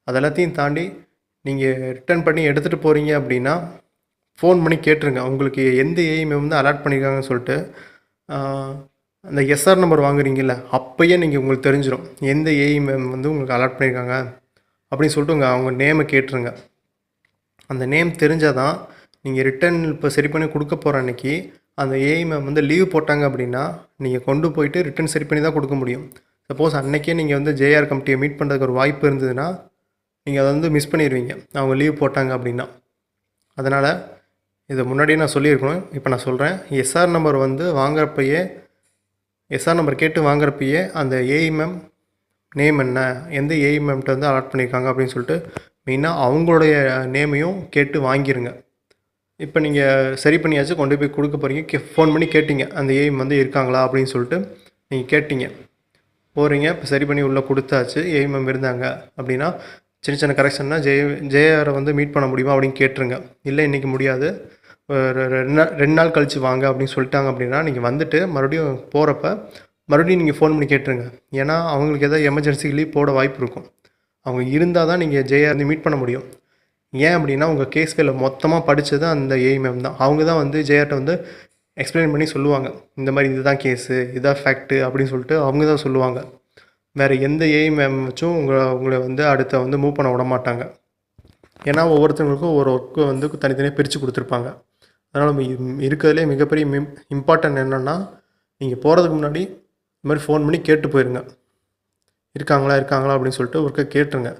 அதெல்லாத்தையும் தாண்டி நீங்கள் ரிட்டர்ன் பண்ணி எடுத்துகிட்டு போகிறீங்க அப்படின்னா ஃபோன் பண்ணி கேட்டுருங்க உங்களுக்கு எந்த ஏஐ மேம் வந்து அலாட் பண்ணியிருக்காங்கன்னு சொல்லிட்டு. அந்த எஸ்ஆர் நம்பர் வாங்குறீங்கல்ல, அப்போயே நீங்கள் உங்களுக்கு தெரிஞ்சிடும் எந்த ஏஐ மேம் வந்து உங்களுக்கு அலாட் பண்ணியிருக்காங்க அப்படின்னு சொல்லிட்டு அவங்க நேமை கேட்டுருங்க. அந்த நேம் தெரிஞ்சால் தான் நீங்கள் ரிட்டன் இப்போ சரி பண்ணி கொடுக்க போகிற அன்றைக்கி அந்த ஏஐ மேம் வந்து லீவ் போட்டாங்க அப்படின்னா நீங்கள் கொண்டு போயிட்டு ரிட்டன் சரி பண்ணி தான் கொடுக்க முடியும். சப்போஸ் அன்றைக்கே நீங்கள் வந்து ஜேஆர் கமிட்டியை மீட் பண்ணுறதுக்கு ஒரு வாய்ப்பு இருந்ததுன்னா நீங்கள் அதை வந்து மிஸ் பண்ணிடுவீங்க அவங்க லீவ் போட்டாங்க அப்படின்னா. அதனால் இதை முன்னாடியே நான் சொல்லியிருக்கணும், இப்போ நான் சொல்கிறேன். எஸ்ஆர் நம்பர் வந்து வாங்குறப்பயே எஸ்ஆர் நம்பர் கேட்டு வாங்குறப்பயே அந்த ஏஐ மேம் நேம் என்ன, எந்த ஏஐ மேம்கிட்ட வந்து அலாட் பண்ணியிருக்காங்க அப்படின்னு சொல்லிட்டு மெயினாக அவங்களுடைய நேமையும் கேட்டு வாங்கிடுங்க. இப்போ நீங்கள் சரி பண்ணியாச்சு, கொண்டு போய் கொடுக்க போகிறீங்க. ஃபோன் பண்ணி கேட்டிங்க அந்த ஏஐ வந்து இருக்காங்களா அப்படின்னு சொல்லிட்டு நீங்கள் கேட்டிங்க. போகிறீங்க, இப்போ சரி பண்ணி உள்ளே கொடுத்தாச்சு. ஏஐ மேம் இருந்தாங்க அப்படின்னா சின்ன சின்ன கரெக்ஷன்னா ஜேஆரை வந்து மீட் பண்ண முடியுமா அப்படின்னு கேட்டுருங்க. இல்லை இன்றைக்கி முடியாது, ஒரு 2 நாள் கழித்து வாங்க அப்படின்னு சொல்லிட்டாங்க அப்படின்னா நீங்கள் வந்துட்டு மறுபடியும் போகிறப்ப மறுபடியும் நீங்கள் ஃபோன் பண்ணி கேட்டுருங்க. ஏன்னா அவங்களுக்கு எதாவது எமர்ஜென்சி லீவ் போட வாய்ப்பு இருக்கும். அவங்க இருந்தால் தான் நீங்கள் ஜேஆர் வந்து மீட் பண்ண முடியும். ஏன் அப்படின்னா உங்கள் கேஸ் ஃபைலை மொத்தமாக படித்தது அந்த ஏஐ மேம் தான். அவங்க தான் வந்து ஜேஆர்ட்ட வந்து எக்ஸ்பிளைன் பண்ணி சொல்லுவாங்க, இந்த மாதிரி இதுதான் கேஸு, இதுதான் ஃபேக்ட்டு அப்படின்னு சொல்லிட்டு அவங்க தான் சொல்லுவாங்க. வேறு எந்த ஏஐ மேம் வச்சும் உங்களை வந்து அடுத்த வந்து மூவ் பண்ண விட மாட்டாங்க. ஏன்னா ஒவ்வொருத்தவங்களுக்கும் ஒரு ஒர்க்கு வந்து தனித்தனியாக பிரித்து கொடுத்துருப்பாங்க. அதனால் இருக்கிறதுலே மிகப்பெரிய இம்பார்ட்டன்ட் என்னென்னா நீங்கள் போகிறதுக்கு முன்னாடி இந்த மாதிரி ஃபோன் பண்ணி கேட்டு போயிருங்க, இருக்காங்களா அப்படின்னு சொல்லிட்டு ஒர்க்கை கேட்டுருங்க.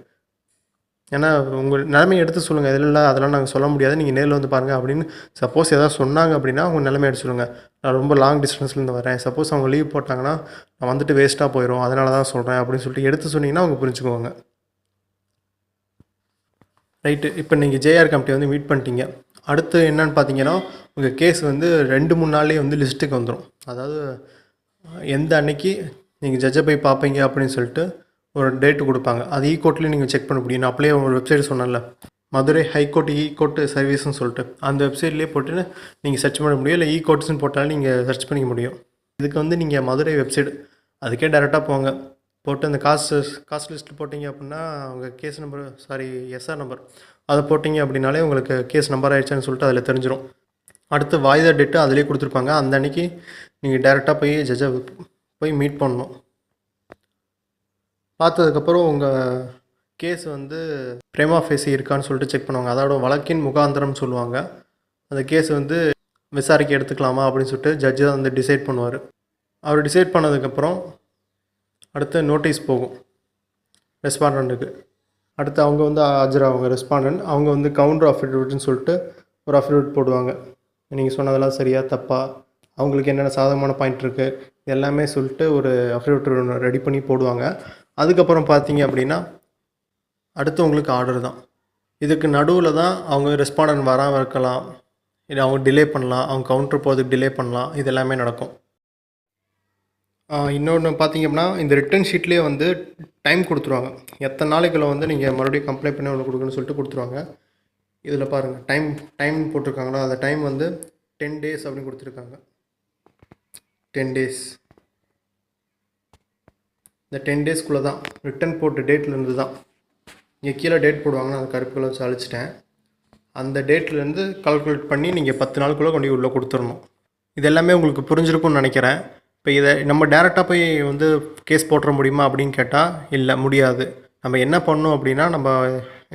ஏன்னா உங்கள் நிலைமையை எடுத்து சொல்லுங்கள், இதில் இல்லை அதெல்லாம் நாங்கள் சொல்ல முடியாது, நீங்கள் நேரில் வந்து பாருங்கள் அப்படின்னு. சப்போஸ் எதாவது சொன்னாங்க அப்படின்னா அவங்க நிலைமை எடுத்து சொல்லுங்கள், நான் ரொம்ப லாங் டிஸ்டன்ஸ்லேருந்து வரேன், சப்போஸ் அவங்க லீவ் போட்டாங்கன்னா நான் வந்துட்டு வேஸ்ட்டாக போயிடும், அதனால தான் சொல்கிறேன் அப்படின்னு சொல்லிட்டு எடுத்து சொன்னீங்கன்னா அவங்க புரிஞ்சுக்குவாங்க. ரைட்டு, இப்போ நீங்கள் ஜேஆர் கமிட்டி வந்து மீட் பண்ணிட்டீங்க. அடுத்து என்னென்னு பார்த்தீங்கன்னா உங்கள் கேஸ் வந்து 2-3 நாள்லேயே வந்து லிஸ்ட்டுக்கு வந்துடும். அதாவது எந்த அன்னைக்கு நீங்கள் ஜட்ஜை போய் பார்ப்பீங்க அப்படின்னு சொல்லிட்டு ஒரு டேட்டு கொடுப்பாங்க. அது கோர்ட்லேயும் நீங்கள் செக் பண்ண முடியும். நான் அப்படியே ஒரு வெப்சைட் சொன்னேன்ல, மதுரை ஹைகோர்ட் கோர்ட் சர்வீஸ்னு சொல்லிட்டு அந்த வெப்சைட்லேயே போட்டு நீங்கள் சர்ச் பண்ண முடியும். இல்லை கோர்ட்ஸ்ன்னு போட்டாலும் நீங்கள் சர்ச் பண்ணிக்க முடியும். இதுக்கு வந்து நீங்கள் மதுரை வெப்சைட் அதுக்கே டேரெக்டாக போங்க, போட்டு அந்த காஸ்ட் லிஸ்ட்டு போட்டிங்க அப்படின்னா உங்கள் கேஸ் நம்பர் எஸ்ஆர் நம்பர் அதை போட்டிங்க அப்படின்னாலே உங்களுக்கு கேஸ் நம்பர் ஆகிடுச்சான்னு சொல்லிட்டு அதில் தெரிஞ்சிடும். அடுத்து வாய்தா டேட்டு அதிலே கொடுத்துருப்பாங்க. அந்த அன்றைக்கி நீங்கள் டேரெக்டாக போய் ஜட்ஜை போய் மீட் பண்ணணும். பார்த்ததுக்கப்புறம் உங்கள் கேஸ் வந்து பிரேமா ஃபேசி இருக்கான்னு சொல்லிட்டு செக் பண்ணுவாங்க. அதோட வழக்கின் முகாந்திரம்னு சொல்லுவாங்க. அந்த கேஸ் வந்து விசாரிக்க எடுத்துக்கலாமா அப்படின்னு சொல்லிட்டு ஜட்ஜு தான் வந்து டிசைட் பண்ணுவார். அவர் டிசைட் பண்ணதுக்கப்புறம் அடுத்து நோட்டீஸ் போகும் ரெஸ்பாண்டண்ட்டுக்கு. அடுத்து அவங்க வந்து ஆஜராவாங்க ரெஸ்பாண்டன்ட். அவங்க வந்து கவுண்டர் அஃபிடவிட்னு சொல்லிட்டு ஒரு அஃபிடவிட் போடுவாங்க. நீங்கள் சொன்னதெல்லாம் சரியா தப்பா, அவங்களுக்கு என்னென்ன சாதகமான பாயிண்ட் இருக்குது எல்லாமே சொல்லிட்டு ஒரு அஃபிடவிட் ரெடி பண்ணி போடுவாங்க. அதுக்கப்புறம் பார்த்தீங்க அப்படின்னா அடுத்து உங்களுக்கு ஆர்டர் தான். இதுக்கு நடுவில் தான் அவங்க ரெஸ்பாண்டன்ட் வராமல் இருக்கலாம், இல்லை அவங்க டிலே பண்ணலாம், அவங்க கவுண்டர் போகிறதுக்கு டிலே பண்ணலாம், இது எல்லாமே நடக்கும். இன்னொன்று பார்த்தீங்க அப்படின்னா இந்த ரிட்டன் ஷீட்லேயே வந்து டைம் கொடுத்துருவாங்க. எத்தனை நாளைக்குள்ள வந்து நீங்கள் மறுபடியும் கம்ப்ளைண்ட் பண்ணி ஒன்று கொடுக்கணும்னு சொல்லிட்டு கொடுத்துருவாங்க. இதில் பாருங்கள் டைம் போட்டிருக்காங்கன்னா அந்த டைம் வந்து 10 days அப்படின்னு கொடுத்துருக்காங்க. 10 days. இந்த 10 daysக்குள்ளே தான் ரிட்டன் போட்ட டேட்லேருந்து தான். இங்கே கீழே டேட் போடுவாங்கன்னா அந்த கருப்புகளை வச்சு அழிச்சிட்டேன். அந்த டேட்லேருந்து கால்குலேட் பண்ணி நீங்கள் 10 நாளுக்குள்ளே கொண்டு உள்ளே கொடுத்துடணும். இது எல்லாமே உங்களுக்கு புரிஞ்சிருக்கும்னு நினைக்கிறேன். இப்போ இதை நம்ம டேரெக்டாக போய் வந்து கேஸ் போட்டுற முடியுமா அப்படின்னு கேட்டால் இல்லை, முடியாது. நம்ம என்ன பண்ணணும் அப்படின்னா நம்ம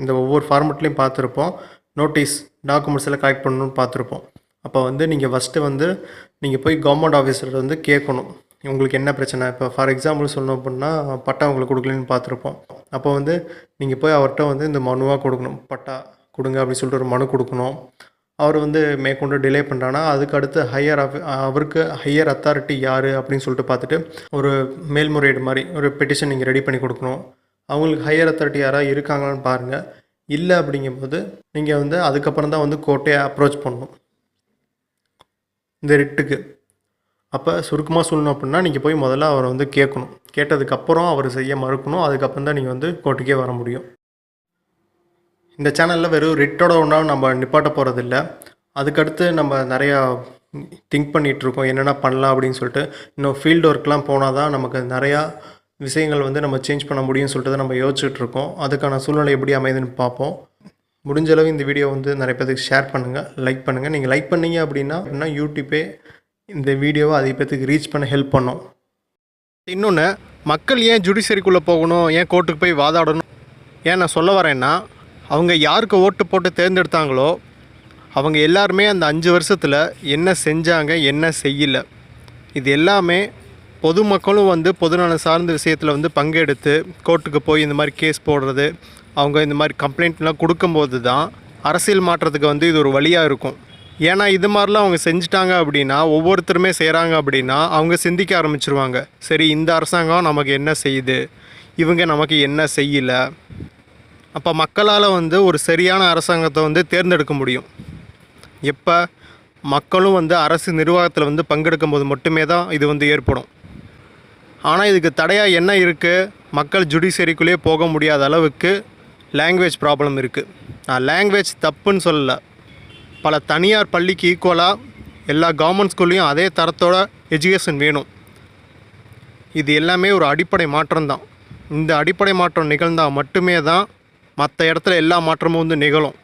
இந்த ஒவ்வொரு ஃபார்மெட்லேயும் பார்த்துருப்போம். நோட்டீஸ் டாக்குமெண்ட்ஸ் எல்லாம் கலெக்ட் பண்ணணும்னு பார்த்துருப்போம். அப்போ வந்து நீங்கள் ஃபஸ்ட்டு வந்து நீங்கள் போய் கவர்மெண்ட் ஆஃபீஸர் வந்து கேட்கணும் உங்களுக்கு என்ன பிரச்சனை. இப்போ ஃபார் எக்ஸாம்பிள் சொல்லணும் அப்படின்னா பட்டா உங்களுக்கு கொடுக்கலன்னு பார்த்துருப்போம். அப்போ வந்து நீங்கள் போய் அவர்கிட்ட வந்து இந்த மனுவாக கொடுக்கணும், பட்டா கொடுங்க அப்படின்னு சொல்லிட்டு ஒரு மனு கொடுக்கணும். அவர் வந்து மேற்கொண்டு டிலே பண்ணுறாங்கன்னா அதுக்கு அடுத்து அவருக்கு ஹையர் அத்தாரிட்டி யார் அப்படின்னு சொல்லிட்டு பார்த்துட்டு ஒரு மேல்முறையீடு மாதிரி ஒரு பெட்டிஷன் நீங்கள் ரெடி பண்ணி கொடுக்கணும். அவங்களுக்கு ஹையர் அத்தாரிட்டி யாராவது இருக்காங்களான்னு பாருங்கள். இல்லை அப்படிங்கும்போது நீங்கள் வந்து அதுக்கப்புறம் தான் வந்து கோர்ட்டே அப்ரோச் பண்ணணும் இந்த ரிட்டுக்கு. அப்போ சுருக்கமாக சொல்லணும் அப்படின்னா நீங்கள் போய் முதல்ல அவரை வந்து கேட்கணும். கேட்டதுக்கப்புறம் அவர் செய்ய மறுக்கணும். அதுக்கப்புறம் தான் நீங்கள் வந்து கோர்ட்டுக்கே வர முடியும். இந்த சேனலில் வெறும் ரிட்டோட ஒன்றா நம்ம நிப்பாட்ட போகிறதில்ல. அதுக்கடுத்து நம்ம நிறையா திங்க் பண்ணிகிட்ருக்கோம் என்னென்ன பண்ணலாம் அப்படின்னு சொல்லிட்டு. இன்னும் ஃபீல்டு ஒர்க்லாம் போனால் தான் நமக்கு நிறையா விஷயங்கள் வந்து நம்ம சேஞ்ச் பண்ண முடியும்னு சொல்லிட்டு தான் நம்ம யோசிச்சுட்ருக்கோம். அதுக்கான சூழ்நிலை எப்படி அமைதுன்னு பார்ப்போம். முடிஞ்ச அளவு இந்த வீடியோ வந்து நிறைய பேருக்கு ஷேர் பண்ணுங்கள், லைக் பண்ணுங்கள். நீங்கள் லைக் பண்ணீங்க அப்படின்னா யூடியூப்பே இந்த வீடியோவை அதிக பேருக்கு ரீச் பண்ண ஹெல்ப் பண்ணும். இன்னொன்று, மக்கள் ஏன் ஜுடிஷியரிக்குள்ளே போகணும், ஏன் கோர்ட்டுக்கு போய் வாதாடணும், ஏன் நான் சொல்ல வரேன்னா அவங்க யாருக்கு ஓட்டு போட்டு தேர்ந்தெடுத்தாங்களோ அவங்க எல்லாருமே அந்த 5 வருஷத்தில் என்ன செஞ்சாங்க என்ன செய்யலை இது எல்லாமே பொதுமக்களும் வந்து பொதுநலம் சார்ந்த விஷயத்தில் வந்து பங்கெடுத்து கோர்ட்டுக்கு போய் இந்த மாதிரி கேஸ் போடுறது, அவங்க இந்த மாதிரி கம்ப்ளைண்ட்லாம் கொடுக்கும்போது தான் அரசியல் மாற்றத்துக்கு வந்து இது ஒரு வழியாக இருக்கும். ஏன்னா இது மாதிரிலாம் அவங்க செஞ்சிட்டாங்க அப்படின்னா ஒவ்வொருத்தருமே செய்கிறாங்க அப்படின்னா அவங்க சிந்திக்க ஆரம்பிச்சிருவாங்க. சரி, இந்த அரசாங்கம் நமக்கு என்ன செய்யுது, இவங்க நமக்கு என்ன செய்யலை. அப்போ மக்களால் வந்து ஒரு சரியான அரசாங்கத்தை வந்து தேர்ந்தெடுக்க முடியும். எப்போ மக்களும் வந்து அரசு நிர்வாகத்தில் வந்து பங்கெடுக்கும் போது மட்டுமே தான் இது வந்து ஏற்படும். ஆனால் இதுக்கு தடையாக என்ன இருக்குது, மக்கள் ஜுடிஷியரிக்குள்ளேயே போக முடியாத அளவுக்கு லாங்குவேஜ் ப்ராப்ளம் இருக்குது. நான் லாங்குவேஜ் தப்புன்னு சொல்லலை. பல தனியார் பள்ளிக்கு ஈக்குவலாக எல்லா கவர்மெண்ட் ஸ்கூல்லையும் அதே தரத்தோட எஜுகேஷன் வேணும். இது எல்லாமே ஒரு அடிப்படை மாற்றம் தான். இந்த அடிப்படை மாற்றம் நிகழ்ந்தால் மட்டுமே தான் மற்ற இடத்துல எல்லா மாற்றமும் வந்து நிகழும்.